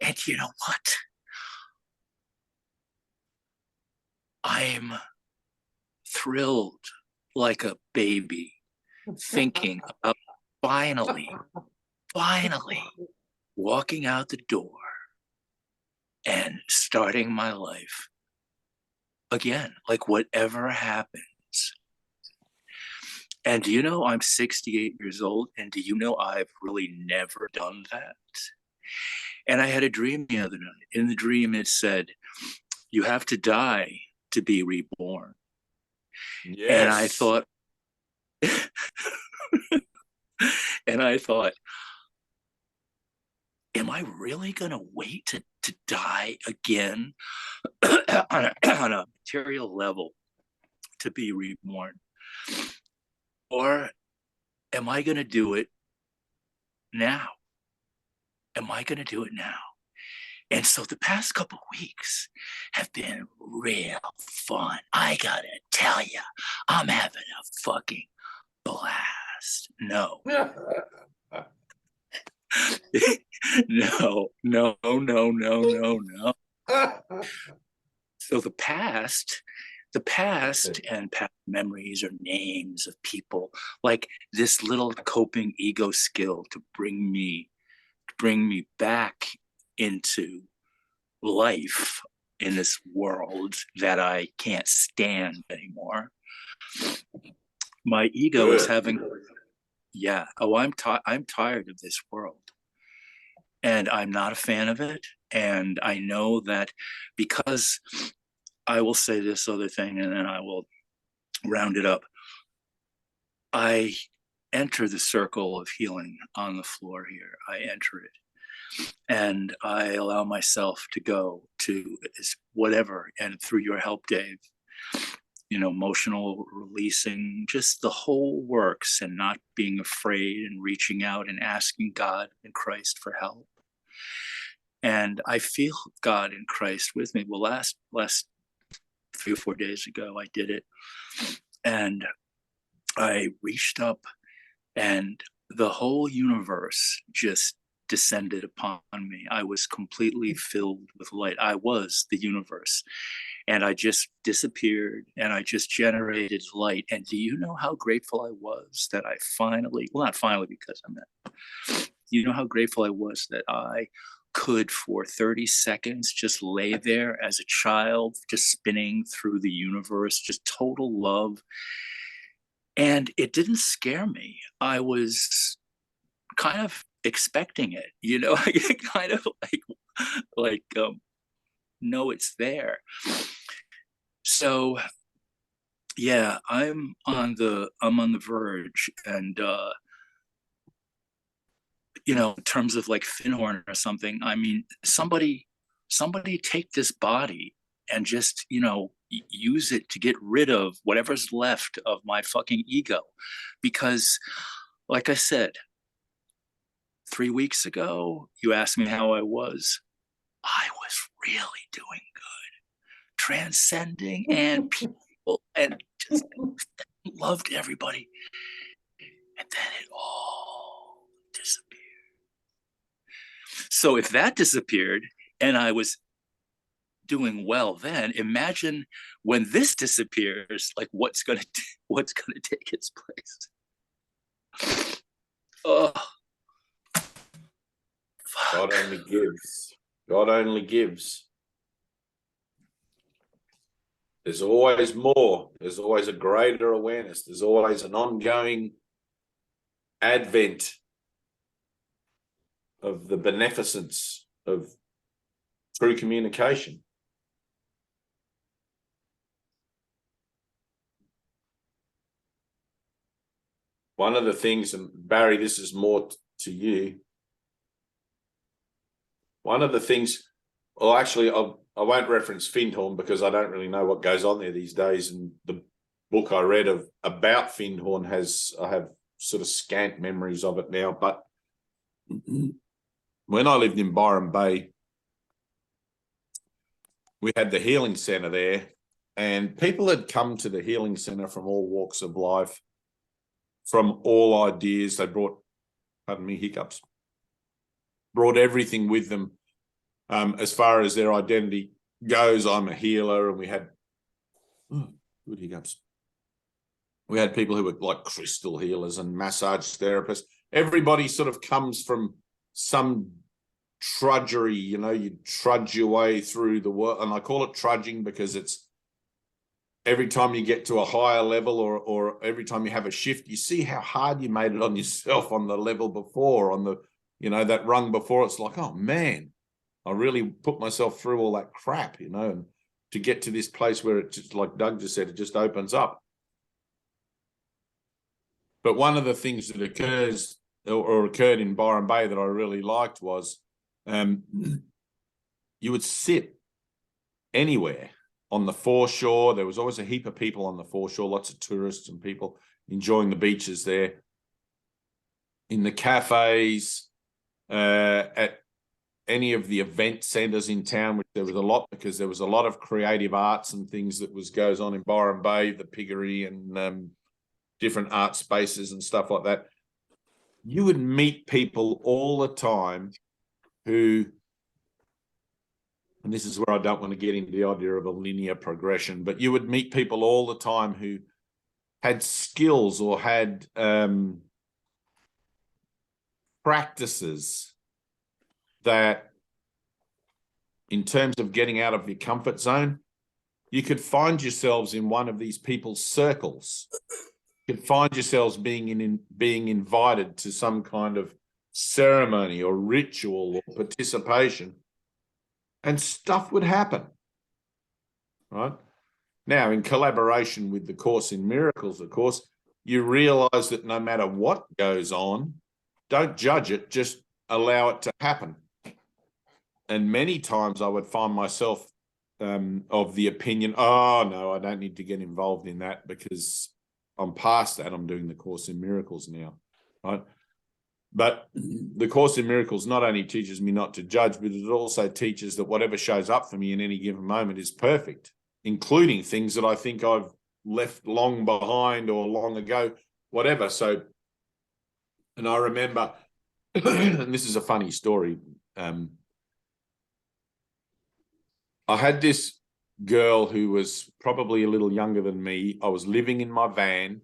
Speaker 6: And you know what? I'm thrilled like a baby, thinking about finally walking out the door and starting my life again, like whatever happens. And do you know I'm 68 years old? And do you know I've really never done that? And I had a dream the other night. In the dream, it said, you have to die to be reborn.
Speaker 1: Yes.
Speaker 6: And I thought, am I really going to wait to die again on a material level to be reborn? Or am I going to do it now? Am I going to do it now? And so the past couple of weeks have been real fun. I got to tell you, I'm having a fucking blast. past. No. No, no, no, no, no, no. So the past and past memories or names of people, like this little coping ego skill to bring me back into life in this world that I can't stand anymore. My ego is having, yeah, oh, I'm tired of this world. And I'm not a fan of it. And I know that, because I will say this other thing and then I will round it up. I enter the circle of healing on the floor here. I enter it and I allow myself to go to whatever. And through your help, Dave, you know, emotional releasing, just the whole works, and not being afraid and reaching out and asking God and Christ for help. And I feel God in Christ with me. Well, last 3 or 4 days ago, I did it. And I reached up and the whole universe just descended upon me. I was completely filled with light. I was the universe. And I just disappeared and I just generated light. And do you know how grateful I was that I finally, well, not finally because I'm not, you know how grateful I was that I could for 30 seconds just lay there as a child, just spinning through the universe, just total love. And it didn't scare me. I was kind of expecting it, you know, kind of like know it's there. So yeah, I'm on the verge, and you know, in terms of like Finhorn or something, I mean, somebody take this body and just, you know, use it to get rid of whatever's left of my fucking ego. Because like I said, 3 weeks ago, you asked me how I was. I was really doing good, transcending and people, and just loved everybody. And then it all disappeared. So if that disappeared and I was doing well then, imagine when this disappears, like what's gonna take its place. Oh,
Speaker 1: God only gives. God only gives. There's always more. There's always a greater awareness. There's always an ongoing advent of the beneficence of true communication. One of the things, and Barry, this is more to you. One of the things, well, actually, I won't reference Findhorn because I don't really know what goes on there these days. And the book I read about Findhorn I have sort of scant memories of it now. But when I lived in Byron Bay, we had the healing center there, and people had come to the healing center from all walks of life, from all ideas. They brought, pardon me, hiccups, brought everything with them as far as their identity goes. I'm a healer, and we had good hiccups. We had people who were like crystal healers and massage therapists. Everybody sort of comes from some trudgery, you know, you trudge your way through the world. And I call it trudging because it's every time you get to a higher level or every time you have a shift, you see how hard you made it on yourself on the level before, on the, you know, that rung before. It's like, oh man, I really put myself through all that crap, you know, and to get to this place where it just, like Doug just said, it just opens up. But one of the things that occurs or occurred in Byron Bay that I really liked was you would sit anywhere on the foreshore. There was always a heap of people on the foreshore, lots of tourists and people enjoying the beaches there. In the cafes, at any of the event centers in town, which there was a lot because there was a lot of creative arts and things that goes on in Byron Bay, the piggery and different art spaces and stuff like that, you would meet people all the time who, and this is where I don't want to get into the idea of a linear progression, but you would meet people all the time who had skills or had practices that, in terms of getting out of your comfort zone, you could find yourselves in one of these people's circles. You could find yourselves being invited to some kind of ceremony or ritual or participation, and stuff would happen, right? Now, in collaboration with the Course in Miracles, of course, you realize that no matter what goes on, don't judge it, just allow it to happen. And many times I would find myself of the opinion, oh, no, I don't need to get involved in that because I'm past that. I'm doing the Course in Miracles now, right? But the Course in Miracles not only teaches me not to judge, but it also teaches that whatever shows up for me in any given moment is perfect, including things that I think I've left long behind or long ago, whatever. So, and I remember, and this is a funny story, I had this girl who was probably a little younger than me. I was living in my van,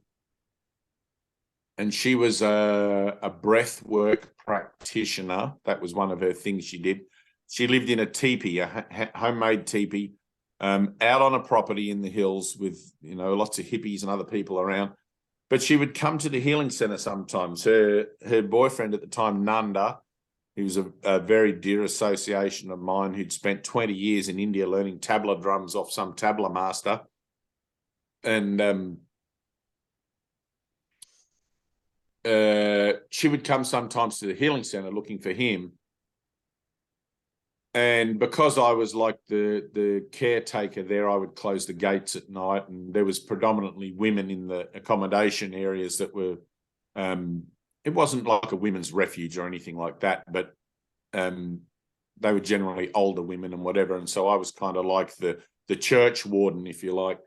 Speaker 1: and she was a breath work practitioner. That was one of her things she did. She lived in a teepee, a homemade teepee, out on a property in the hills with, you know, lots of hippies and other people around. But she would come to the healing center sometimes. Her boyfriend at the time, Nanda, he was a very dear association of mine who'd spent 20 years in India learning tabla drums off some tabla master. And she would come sometimes to the healing center looking for him. And because I was like the caretaker there, I would close the gates at night, and there was predominantly women in the accommodation areas that were, it wasn't like a women's refuge or anything like that, but they were generally older women and whatever. And so I was kind of like the church warden, if you like.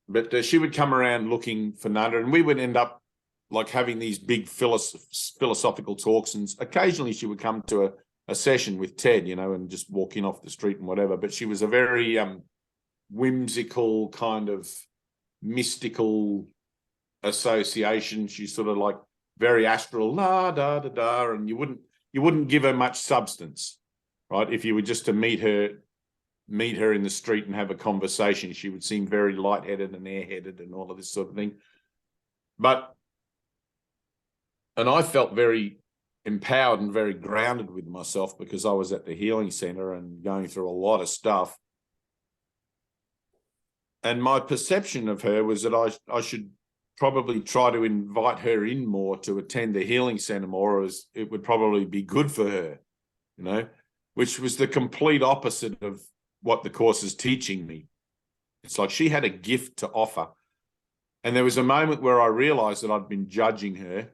Speaker 1: But she would come around looking for Nanda, and we would end up like having these big philosophical talks. And occasionally she would come to a session with Ted, you know, and just walk in off the street and whatever. But she was a very whimsical, kind of mystical association. She's sort of like very astral, la da da da, and you wouldn't give her much substance, right? If you were just to meet her in the street and have a conversation, she would seem very lightheaded and airheaded and all of this sort of thing. And I felt very empowered and very grounded with myself because I was at the healing center and going through a lot of stuff. And my perception of her was that I should probably try to invite her in more to attend the healing center more, as it would probably be good for her, you know, which was the complete opposite of what the Course is teaching me. It's like she had a gift to offer. And there was a moment where I realized that I'd been judging her,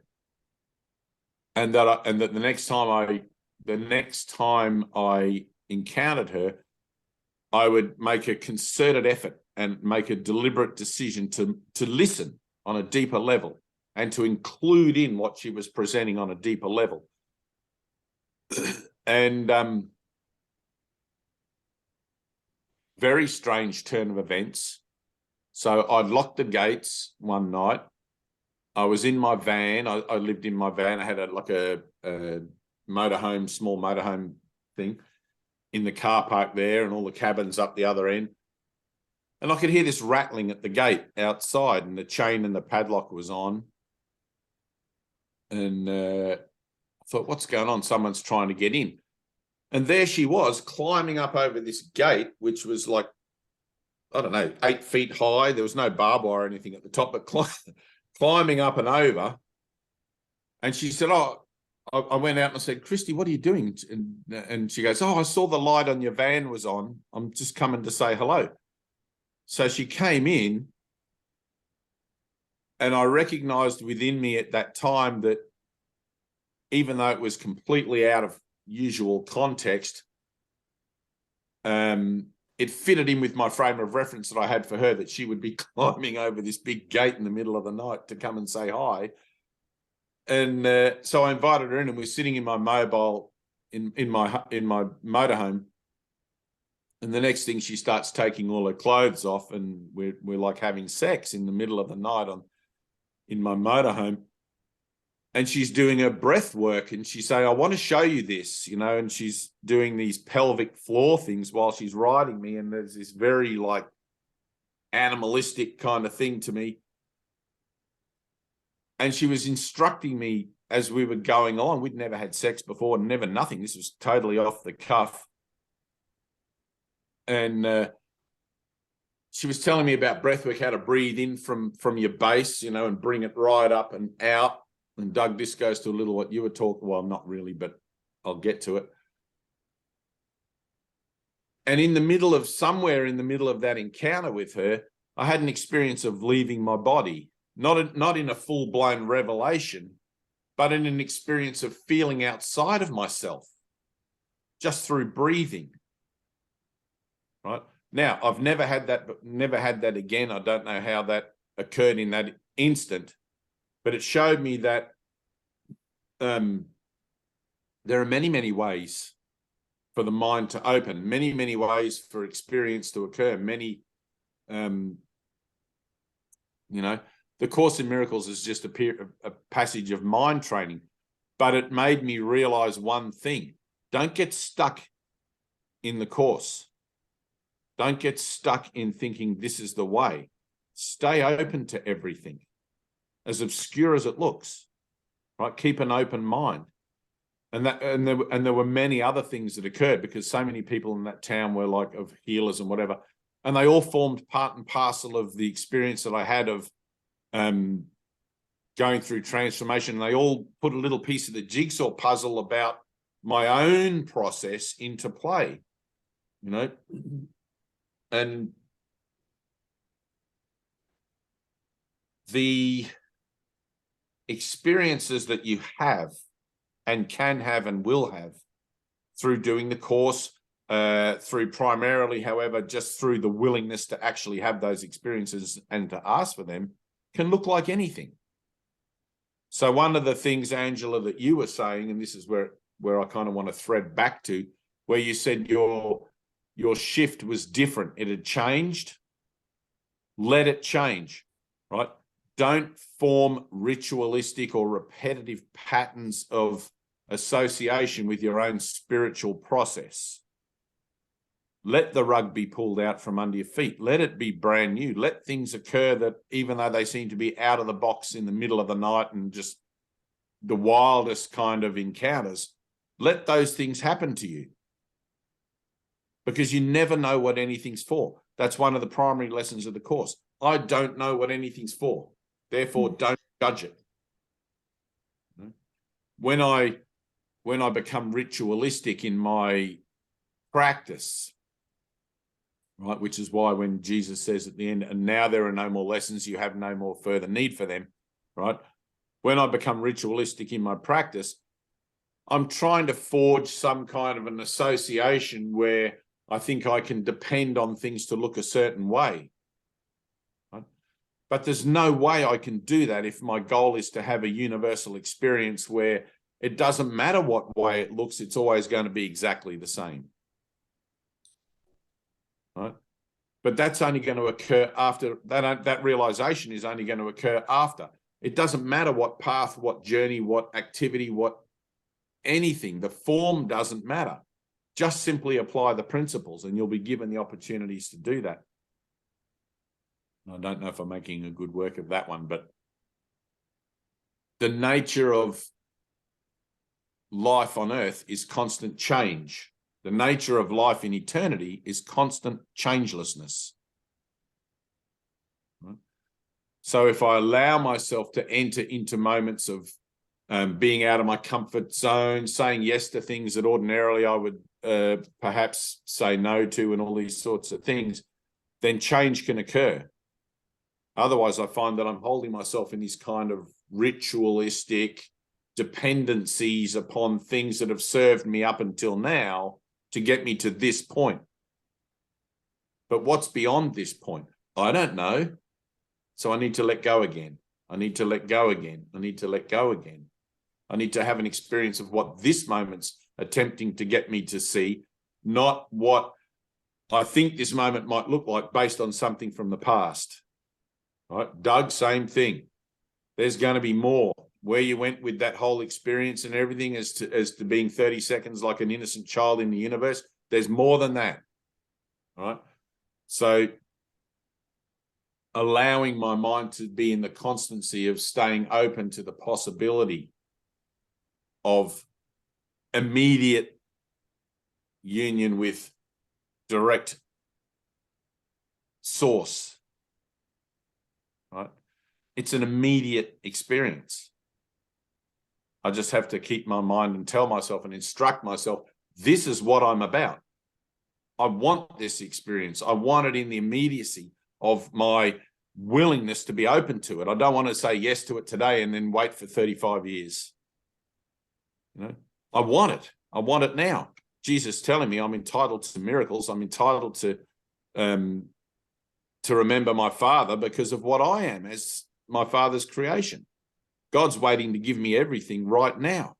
Speaker 1: and that the next time I encountered her, I would make a concerted effort and make a deliberate decision to listen on a deeper level and to include in what she was presenting on a deeper level. And very strange turn of events. So I'd locked the gates one night. I was in my van. I lived in my van. I had a motorhome, small motorhome thing in the car park there, and all the cabins up the other end. And I could hear this rattling at the gate outside, and the chain and the padlock was on. And I thought, what's going on? Someone's trying to get in. And there she was climbing up over this gate, which was like, I don't know, 8 feet high. There was no barbed wire or anything at the top, but climbing up and over. And she said, oh, I went out and I said, Christy, what are you doing? And she goes, oh, I saw the light on your van was on. I'm just coming to say hello. So she came in, and I recognized within me at that time that even though it was completely out of usual context, it fitted in with my frame of reference that I had for her, that she would be climbing over this big gate in the middle of the night to come and say hi. And so I invited her in, and we're sitting in my mobile in my motorhome. And the next thing, she starts taking all her clothes off, and we're like having sex in the middle of the night in my motorhome. And she's doing her breath work, and she's saying, I want to show you this, you know, and she's doing these pelvic floor things while she's riding me. And there's this very like animalistic kind of thing to me. And she was instructing me as we were going on. We'd never had sex before, never nothing. This was totally off the cuff. And she was telling me about breathwork, how to breathe in from your base, you know, and bring it right up and out. And Doug, this goes to a little what you were talking, well, not really, but I'll get to it. And somewhere in the middle of that encounter with her, I had an experience of leaving my body, not in a full-blown revelation, but in an experience of feeling outside of myself, just through breathing. Right? Now, I've never had that again. I don't know how that occurred in that instant, but it showed me that there are many, many ways for the mind to open, many, many ways for experience to occur, many, you know, the Course in Miracles is just a passage of mind training, but it made me realize one thing. Don't get stuck in the Course. Don't get stuck in thinking this is the way. Stay open to everything, as obscure as it looks, right? Keep an open mind. And there were many other things that occurred, because so many people in that town were like of healers and whatever. And they all formed part and parcel of the experience that I had of going through transformation. They all put a little piece of the jigsaw puzzle about my own process into play, you know. And the experiences that you have and can have and will have through doing the course, through primarily, however, just through the willingness to actually have those experiences and to ask for them, can look like anything. So one of the things, Angela, that you were saying, and this is where I kind of want to thread back to, where you said your shift was different. It had changed. Let it change, right? Don't form ritualistic or repetitive patterns of association with your own spiritual process. Let the rug be pulled out from under your feet. Let it be brand new. Let things occur that, even though they seem to be out of the box in the middle of the night and just the wildest kind of encounters, let those things happen to you. Because you never know what anything's for. That's one of the primary lessons of the Course. I don't know what anything's for. Therefore, don't judge it. When I become ritualistic in my practice, right, which is why when Jesus says at the end, and now there are no more lessons, you have no more further need for them, right? When I become ritualistic in my practice, I'm trying to forge some kind of an association where I think I can depend on things to look a certain way. Right? But there's no way I can do that if my goal is to have a universal experience where it doesn't matter what way it looks, it's always going to be exactly the same. Right? But that's only going to occur after that realization is only going to occur after. It doesn't matter what path, what journey, what activity, what anything. The form doesn't matter. Just simply apply the principles and you'll be given the opportunities to do that. I don't know if I'm making a good work of that one, but the nature of life on earth is constant change. The nature of life in eternity is constant changelessness. Right? So if I allow myself to enter into moments of being out of my comfort zone, saying yes to things that ordinarily I would perhaps say no to, and all these sorts of things, then change can occur. Otherwise, I find that I'm holding myself in this kind of ritualistic dependencies upon things that have served me up until now to get me to this point. But what's beyond this point? I don't know. So I need to let go again. I need to let go again. I need to let go again. I need to have an experience of what this moment's attempting to get me to see, not what I think this moment might look like based on something from the past. Right? Doug, same thing. There's going to be more. Where you went with that whole experience and everything as to being 30 seconds like an innocent child in the universe, there's more than that. Right? So allowing my mind to be in the constancy of staying open to the possibility of immediate union with direct source, right? It's an immediate experience. I just have to keep my mind and tell myself and instruct myself, this is what I'm about. I want this experience. I want it in the immediacy of my willingness to be open to it. I don't want to say yes to it today and then wait for 35 years. You know, I want it. I want it now. Jesus telling me I'm entitled to miracles. I'm entitled to remember my Father because of what I am as my Father's creation. God's waiting to give me everything right now.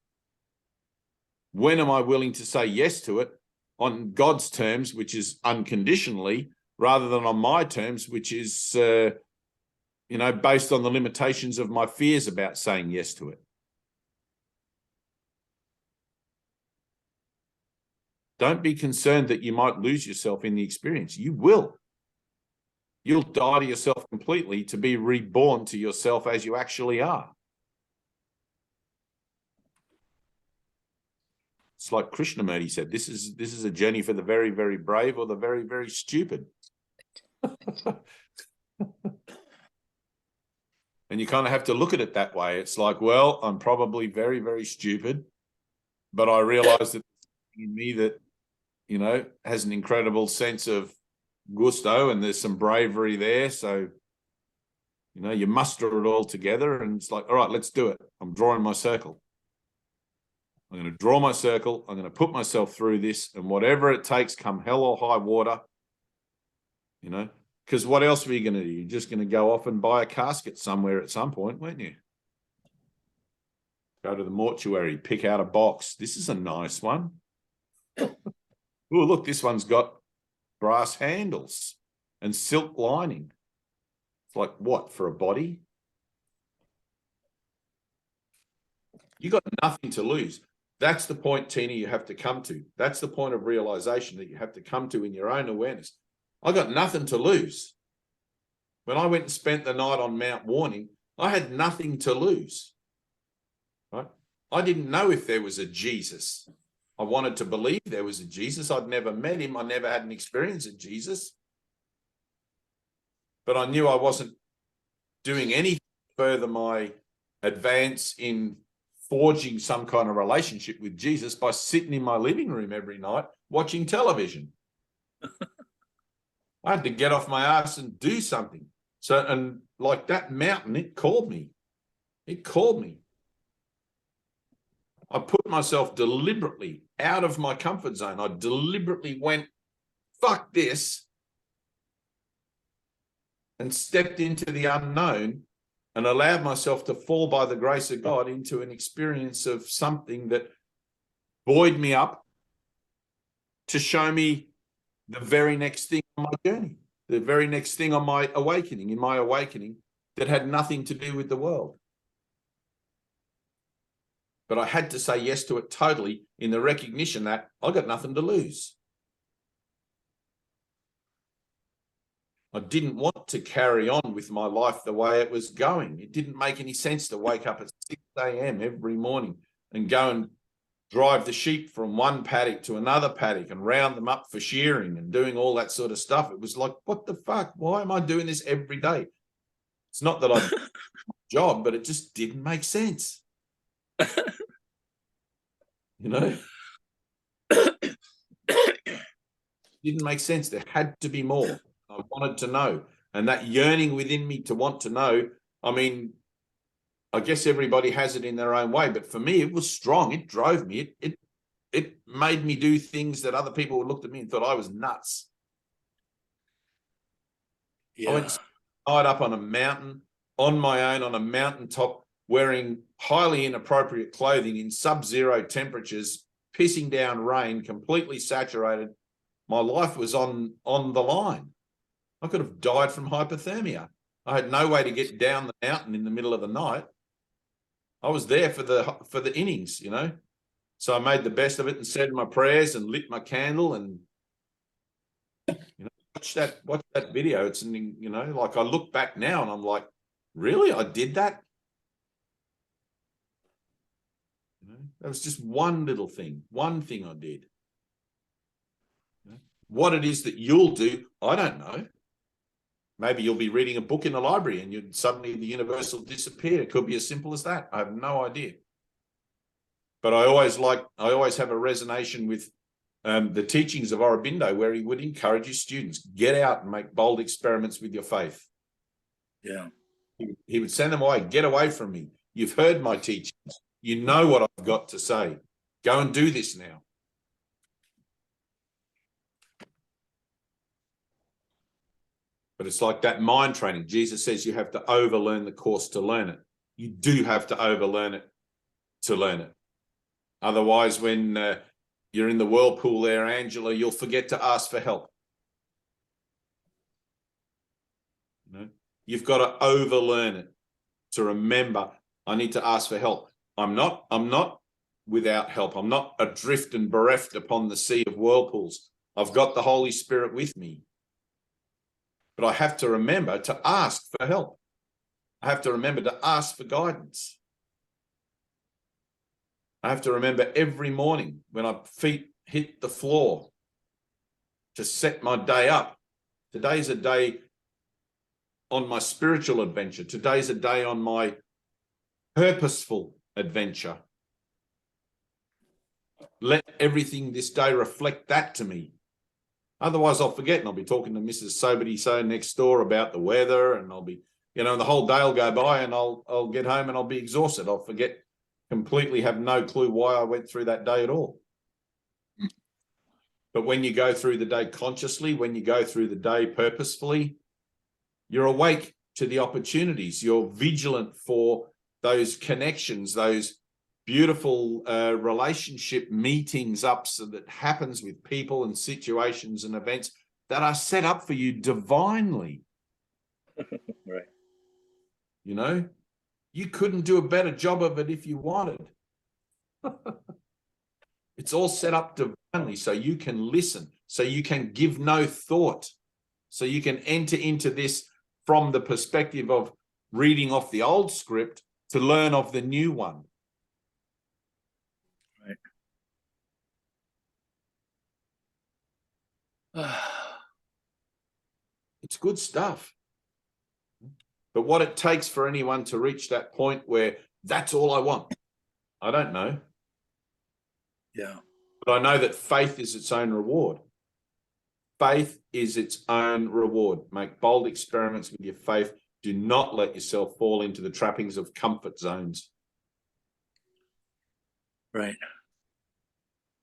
Speaker 1: When am I willing to say yes to it on God's terms, which is unconditionally, rather than on my terms, which is, based on the limitations of my fears about saying yes to it? Don't be concerned that you might lose yourself in the experience. You will. You'll die to yourself completely to be reborn to yourself as you actually are. It's like Krishnamurti said, this is a journey for the very, very brave or the very, very stupid. And you kind of have to look at it that way. It's like, well, I'm probably very, very stupid, but I realize that in me that, has an incredible sense of gusto and there's some bravery there. So, you muster it all together and it's like, all right, let's do it. I'm drawing my circle. I'm going to draw my circle. I'm going to put myself through this, and whatever it takes, come hell or high water, because what else were you going to do? You're just going to go off and buy a casket somewhere at some point, weren't you? Go to the mortuary, pick out a box. This is a nice one. Oh, look, this one's got brass handles and silk lining. It's like, what, for a body? You got nothing to lose. That's the point, Tina, you have to come to. That's the point of realization that you have to come to in your own awareness. I got nothing to lose. When I went and spent the night on Mount Warning, I had nothing to lose. Right? I didn't know if there was a Jesus. I wanted to believe there was a Jesus. I'd never met him. I never had an experience of Jesus. But I knew I wasn't doing anything further my advance in forging some kind of relationship with Jesus by sitting in my living room every night watching television. I had to get off my ass and do something. So, and like that mountain, it called me. It called me. I put myself deliberately out of my comfort zone. I deliberately went, fuck this, and stepped into the unknown and allowed myself to fall by the grace of God into an experience of something that buoyed me up to show me the very next thing on my journey, the very next thing on my awakening, in my awakening that had nothing to do with the world. But I had to say yes to it totally in the recognition that I got nothing to lose. I didn't want to carry on with my life the way it was going. It didn't make any sense to wake up at 6 a.m. every morning and go and drive the sheep from one paddock to another paddock and round them up for shearing and doing all that sort of stuff. It was like, what the fuck? Why am I doing this every day? It's not that I do my job, but it just didn't make sense. Didn't make sense. There had to be more. I wanted to know. And that yearning within me to want to know, I mean, I guess everybody has it in their own way, but for me, it was strong. It drove me. It made me do things that other people looked at me and thought I was nuts. I went night up on a mountain on my own on a mountaintop, wearing highly inappropriate clothing in sub-zero temperatures, pissing down rain, completely saturated. My life was on the line. I could have died from hypothermia. I had no way to get down the mountain in the middle of the night. I was there for the innings, you know. So I made the best of it and said my prayers and lit my candle and, you know, watch that video. It's, you know, like I look back now and I'm like, really? I did that? You know, that was just one little thing, one thing I did. You know, what it is that you'll do, I don't know. Maybe you'll be reading a book in the library and suddenly the universe will disappear. It could be as simple as that. I have no idea. But I always have a resonation with the teachings of Aurobindo, where he would encourage his students, get out and make bold experiments with your faith.
Speaker 6: Yeah.
Speaker 1: He would send them away, get away from me. You've heard my teachings. You know what I've got to say. Go and do this now. But it's like that mind training. Jesus says you have to overlearn the course to learn it. You do have to overlearn it to learn it. Otherwise, when you're in the whirlpool there, Angela, you'll forget to ask for help. You know? You've got to overlearn it to remember, I need to ask for help. I'm not without help. I'm not adrift and bereft upon the sea of whirlpools. I've got the Holy Spirit with me. But I have to remember to ask for help. I have to remember to ask for guidance. I have to remember every morning when my feet hit the floor to set my day up. Today's a day on my spiritual adventure. Today's a day on my purposeful adventure. Let everything this day reflect that to me. Otherwise, I'll forget and I'll be talking to Mrs. Sobody-so next door about the weather, and I'll be, you know, the whole day will go by and I'll get home and I'll be exhausted. I'll forget, completely have no clue why I went through that day at all. But when you go through the day consciously, when you go through the day purposefully, you're awake to the opportunities. You're vigilant for those connections, those beautiful relationship meetings ups that happens with people and situations and events that are set up for you divinely.
Speaker 6: Right.
Speaker 1: You know, you couldn't do a better job of it if you wanted. It's all set up divinely so you can listen, so you can give no thought, so you can enter into this from the perspective of reading off the old script to learn of the new one.
Speaker 6: Right.
Speaker 1: It's good stuff. But what it takes for anyone to reach that point where that's all I want, I don't know.
Speaker 6: Yeah.
Speaker 1: But I know that faith is its own reward. Faith is its own reward. Make bold experiments with your faith. Do not let yourself fall into the trappings of comfort zones.
Speaker 6: Right.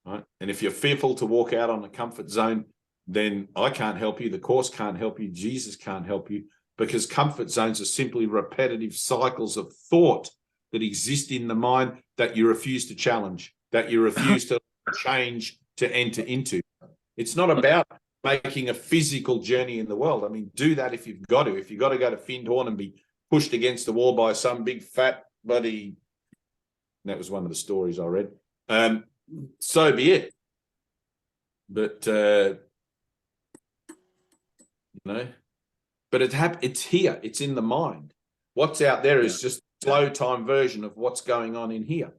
Speaker 1: Right? And if you're fearful to walk out on the comfort zone, then I can't help you. The Course can't help you. Jesus can't help you, because comfort zones are simply repetitive cycles of thought that exist in the mind that you refuse to challenge, that you refuse to change, to enter into. It's not about making a physical journey in the world. I mean, do that if you've got to. If you've got to go to Findhorn and be pushed against the wall by some big fat bloody, that was one of the stories I read, so be it. But you know, but it's here. It's in the mind. What's out there is just a slow time version of what's going on in here.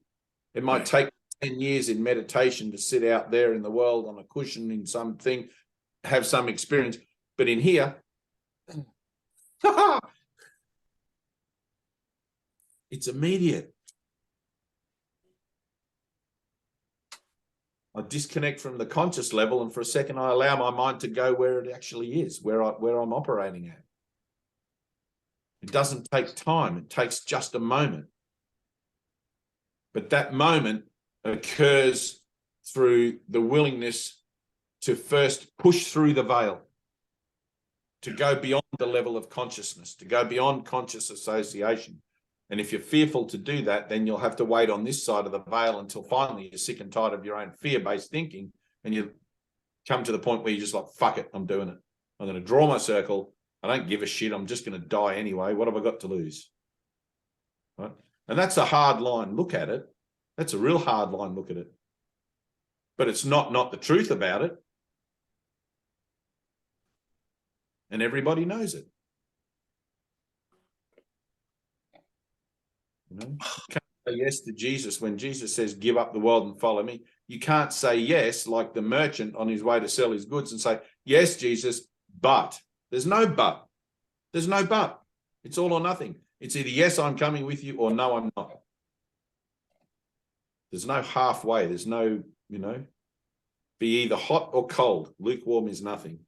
Speaker 1: It might take 10 years in meditation to sit out there in the world on a cushion in something, have some experience. But in here, it's immediate. I disconnect from the conscious level, and for a second I allow my mind to go where it actually is, where I'm operating at. It doesn't take time. It takes just a moment. But that moment occurs through the willingness to first push through the veil. to go beyond the level of consciousness, to go beyond conscious association. And if you're fearful to do that, then you'll have to wait on this side of the veil until finally you're sick and tired of your own fear-based thinking, and you come to the point where you're just like, fuck it, I'm doing it. I'm going to draw my circle. I don't give a shit. I'm just going to die anyway. What have I got to lose? Right? And that's a hard line look at it. That's a real hard line look at it. But it's not the truth about it. And everybody knows it. You know, you can't say yes to Jesus when Jesus says, give up the world and follow me. You can't say yes like the merchant on his way to sell his goods and say, yes, Jesus, but. There's no but. There's no but. It's all or nothing. It's either yes, I'm coming with you, or no, I'm not. There's no halfway. There's no, you know, be either hot or cold. Lukewarm is nothing.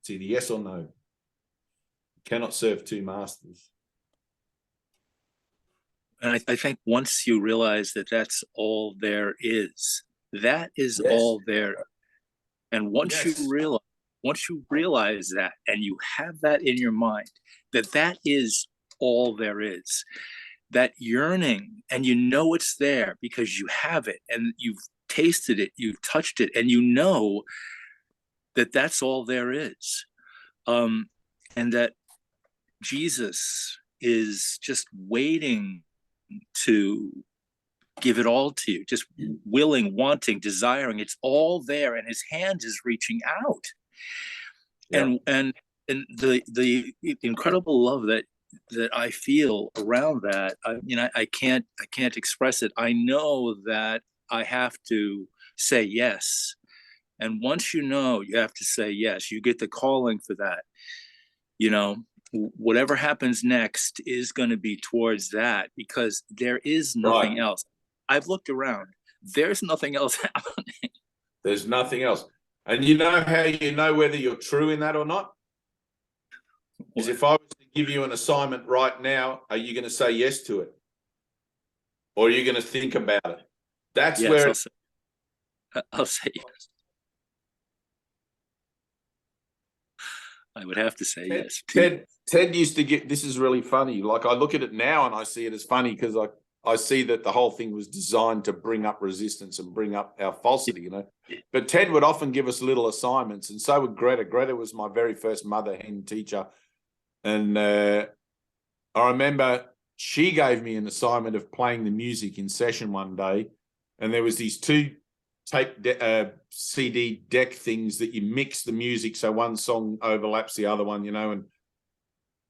Speaker 1: It's either yes or no. You cannot serve two masters.
Speaker 6: And I think once you realize that that's all there is, that is
Speaker 1: Yes.
Speaker 6: all there. And once
Speaker 1: Yes.
Speaker 6: you realize that, and you have that in your mind, that that is all there is, that yearning, and you know it's there because you have it and you've tasted it, you've touched it, and you know that that's all there is. And that Jesus is just waiting to give it all to you, just willing, wanting, desiring. It's all there, and his hand is reaching out.
Speaker 1: Yeah.
Speaker 6: And the incredible love that I feel around that, I can't express it. I know that I have to say yes. And once you know you have to say yes, you get the calling for that. You know, whatever happens next is going to be towards that, because there is nothing else. I've looked around. There's nothing else happening.
Speaker 1: There's nothing else. And you know how you know whether you're true in that or not? Is if I was to give you an assignment right now, are you going to say yes to it? Or are you going to think about it? That's
Speaker 6: Yes,
Speaker 1: where
Speaker 6: I'll say yes. I would have to say yes.
Speaker 1: Ted used to get, this is really funny. Like I look at it now and I see it as funny because I see that the whole thing was designed to bring up resistance and bring up our falsity, you know. But Ted would often give us little assignments, and so would Greta. Greta was my very first mother hen teacher. And I remember she gave me an assignment of playing the music in session one day, and there was these two tape CD deck things that you mix the music so one song overlaps the other one, you know, and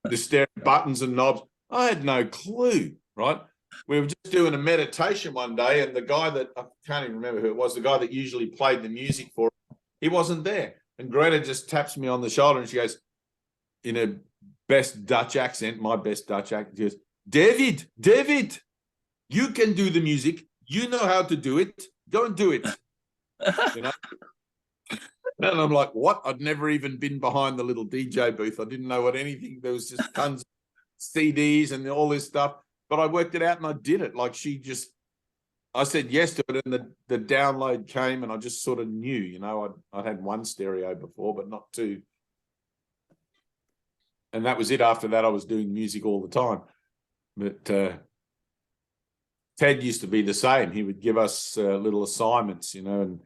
Speaker 1: the stereo buttons and knobs. I had no clue, right? We were just doing a meditation one day, and the guy that, I can't even remember who it was, the guy that usually played the music for it, he wasn't there. And Greta just taps me on the shoulder and she goes, in a best Dutch accent, my best Dutch accent, she goes, David, you can do the music. You know how to do it. Go and do it. You know? And I'm like, what? I'd never even been behind the little DJ booth. I didn't know what anything. There was just tons of CDs and all this stuff. But I worked it out and I did it. Like I said yes to it, and the download came, and I just sort of knew, you know, I'd had one stereo before, but not two. And that was it. After that, I was doing music all the time. But Ted used to be the same. He would give us little assignments, you know, and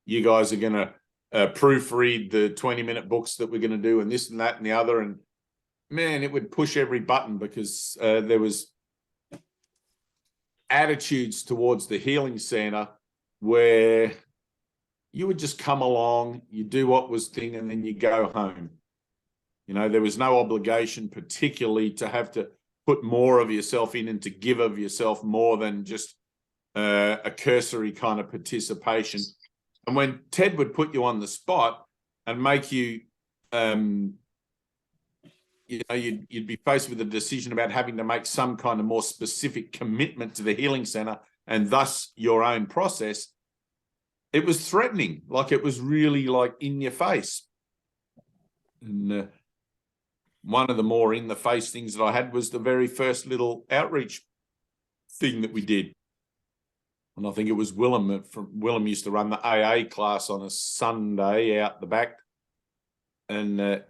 Speaker 1: you guys are going to proofread the 20-minute books that we're going to do, and this and that and the other. And man, it would push every button because there was attitudes towards the healing center where you would just come along, you do what was thing, and then you go home. You know, there was no obligation particularly to have to put more of yourself in and to give of yourself more than just a cursory kind of participation. And when Ted would put you on the spot and make you, you know, you'd be faced with a decision about having to make some kind of more specific commitment to the healing center and thus your own process, it was threatening. Like it was really like in your face. And one of the more in the face things that I had was the very first little outreach thing that we did. And I think it was Willem. Willem used to run the AA class on a Sunday out the back. And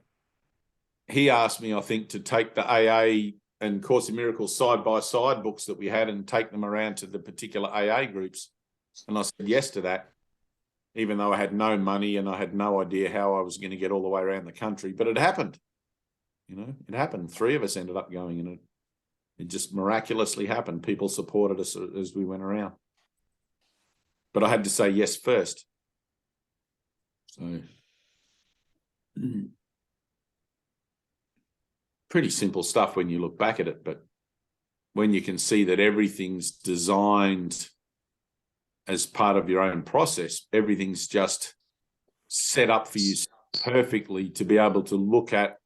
Speaker 1: he asked me, I think, to take the AA and Course in Miracles side-by-side books that we had and take them around to the particular AA groups. And I said yes to that, even though I had no money and I had no idea how I was going to get all the way around the country. But it happened. You know, it happened. 3 of us ended up going, and it just miraculously happened. People supported us as we went around. But I had to say yes first. So pretty simple stuff when you look back at it, but when you can see that everything's designed as part of your own process, everything's just set up for you perfectly to be able to look at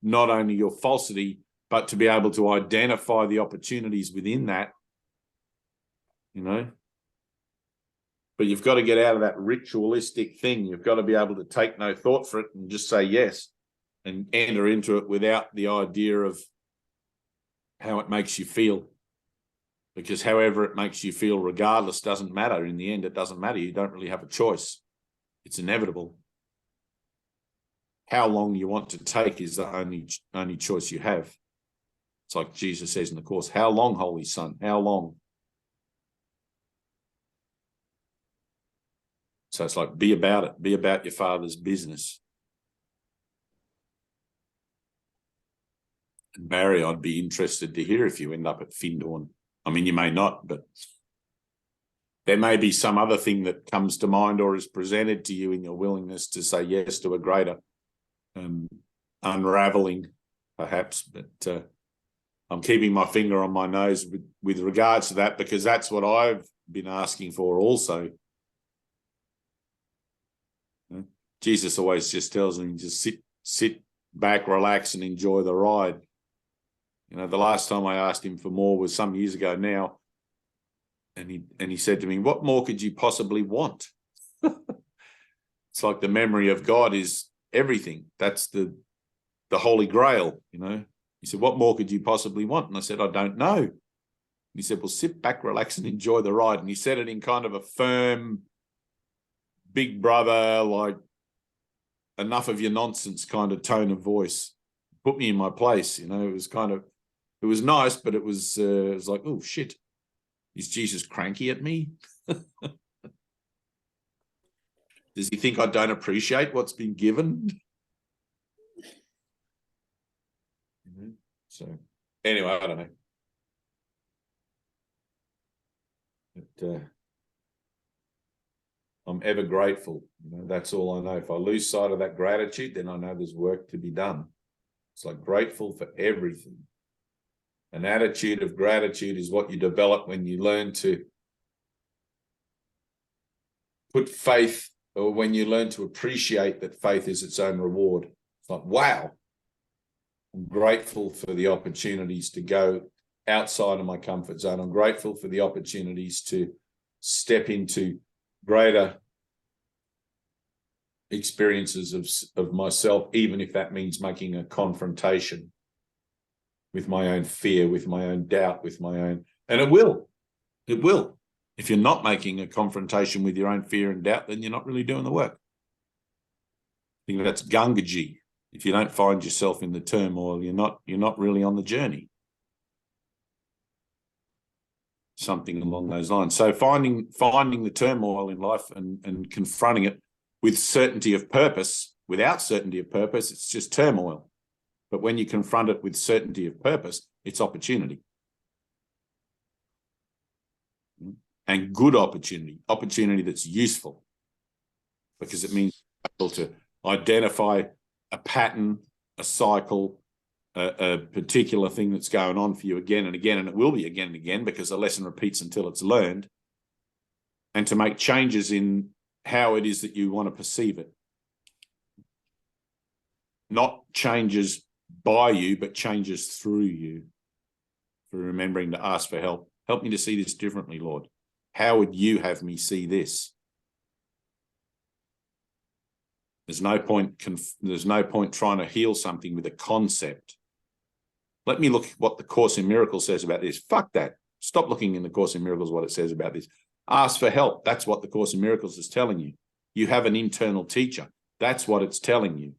Speaker 1: not only your falsity, but to be able to identify the opportunities within that, you know. But you've got to get out of that ritualistic thing. You've got to be able to take no thought for it and just say yes and enter into it without the idea of how it makes you feel. Because however it makes you feel, regardless, doesn't matter. In the end, it doesn't matter. You don't really have a choice. It's inevitable. How long you want to take is the only choice you have. It's like Jesus says in the Course, how long, Holy Son? How long? So it's like, be about it. Be about your Father's business. And Barry, I'd be interested to hear if you end up at Findhorn. I mean, you may not, but there may be some other thing that comes to mind or is presented to you in your willingness to say yes to a greater unraveling, perhaps. But I'm keeping my finger on my nose with regards to that, because that's what I've been asking for also. Jesus always just tells me, just sit back, relax, and enjoy the ride. You know, the last time I asked him for more was some years ago now, and he said to me, "What more could you possibly want?" It's like the memory of God is everything. That's the Holy Grail, you know. He said, "What more could you possibly want?" And I said, "I don't know." And he said, "Well, sit back, relax, and enjoy the ride." And he said it in kind of a firm, big brother, like, enough of your nonsense kind of tone of voice. Put me in my place, you know. It was nice, but it was like, oh shit, is Jesus cranky at me? Does he think I don't appreciate what's been given? So anyway, I don't know. But I'm ever grateful. You know, that's all I know. If I lose sight of that gratitude, then I know there's work to be done. It's like grateful for everything. An attitude of gratitude is what you develop when you learn to put faith, or when you learn to appreciate that faith is its own reward. It's like, wow, I'm grateful for the opportunities to go outside of my comfort zone. I'm grateful for the opportunities to step into greater experiences of myself, even if that means making a confrontation with my own fear, with my own doubt, with my own, and it will. If you're not making a confrontation with your own fear and doubt, then you're not really doing the work. I think that's Gangaji. If you don't find yourself in the turmoil, you're not really on the journey. Something along those lines. So finding the turmoil in life and confronting it with certainty of purpose. Without certainty of purpose, it's just turmoil. But when you confront it with certainty of purpose, it's opportunity. And good opportunity that's useful, because it means able to identify a pattern, a cycle, a particular thing that's going on for you again and again, and it will be again and again, because the lesson repeats until it's learned, and to make changes in how it is that you want to perceive it. Not changes by you, but changes through you. For remembering to ask for help. Help me to see this differently, Lord. How would you have me see this? There's no point trying to heal something with a concept. Let me look at what the Course in Miracles says about this. Fuck that. Stop looking in the Course in Miracles what it says about this. Ask for help. That's what the Course in Miracles is telling you. You have an internal teacher. That's what it's telling you.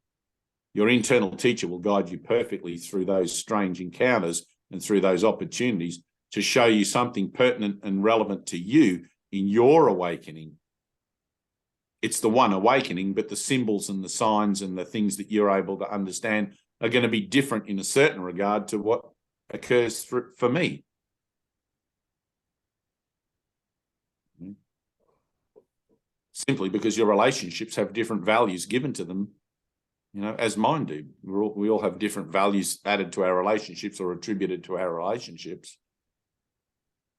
Speaker 1: your internal teacher will guide you perfectly through those strange encounters and through those opportunities to show you something pertinent and relevant to you in your awakening. It's the one awakening, but the symbols and the signs and the things that you're able to understand are going to be different in a certain regard to what occurs for me. Simply because your relationships have different values given to them, you know, as mine do. We all have different values added to our relationships or attributed to our relationships.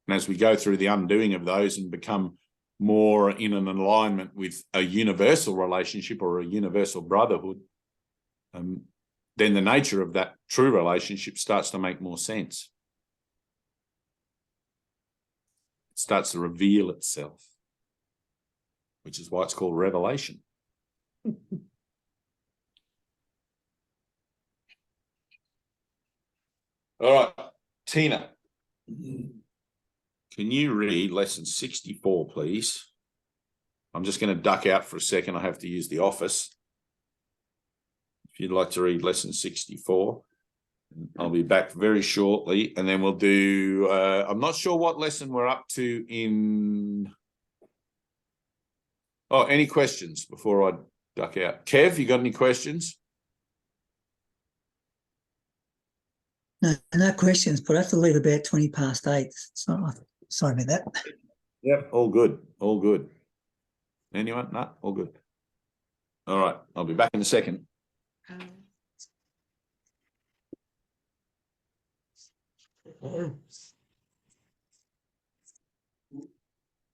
Speaker 1: And as we go through the undoing of those and become more in an alignment with a universal relationship or a universal brotherhood, then the nature of that true relationship starts to make more sense. It starts to reveal itself, which is why it's called revelation. All right, Tina, can you read lesson 64, please? I'm just going to duck out for a second. I have to use the office. If you'd like to read lesson 64, I'll be back very shortly, and then we'll do, I'm not sure what lesson we're up to in... Oh, any questions before I duck out? Kev, you got any questions?
Speaker 4: No questions, but I have to leave about 20 past 8. So, sorry about that.
Speaker 1: Yep, all good, all good. Anyone? No, all good. All right, I'll be back in a second.
Speaker 2: Um,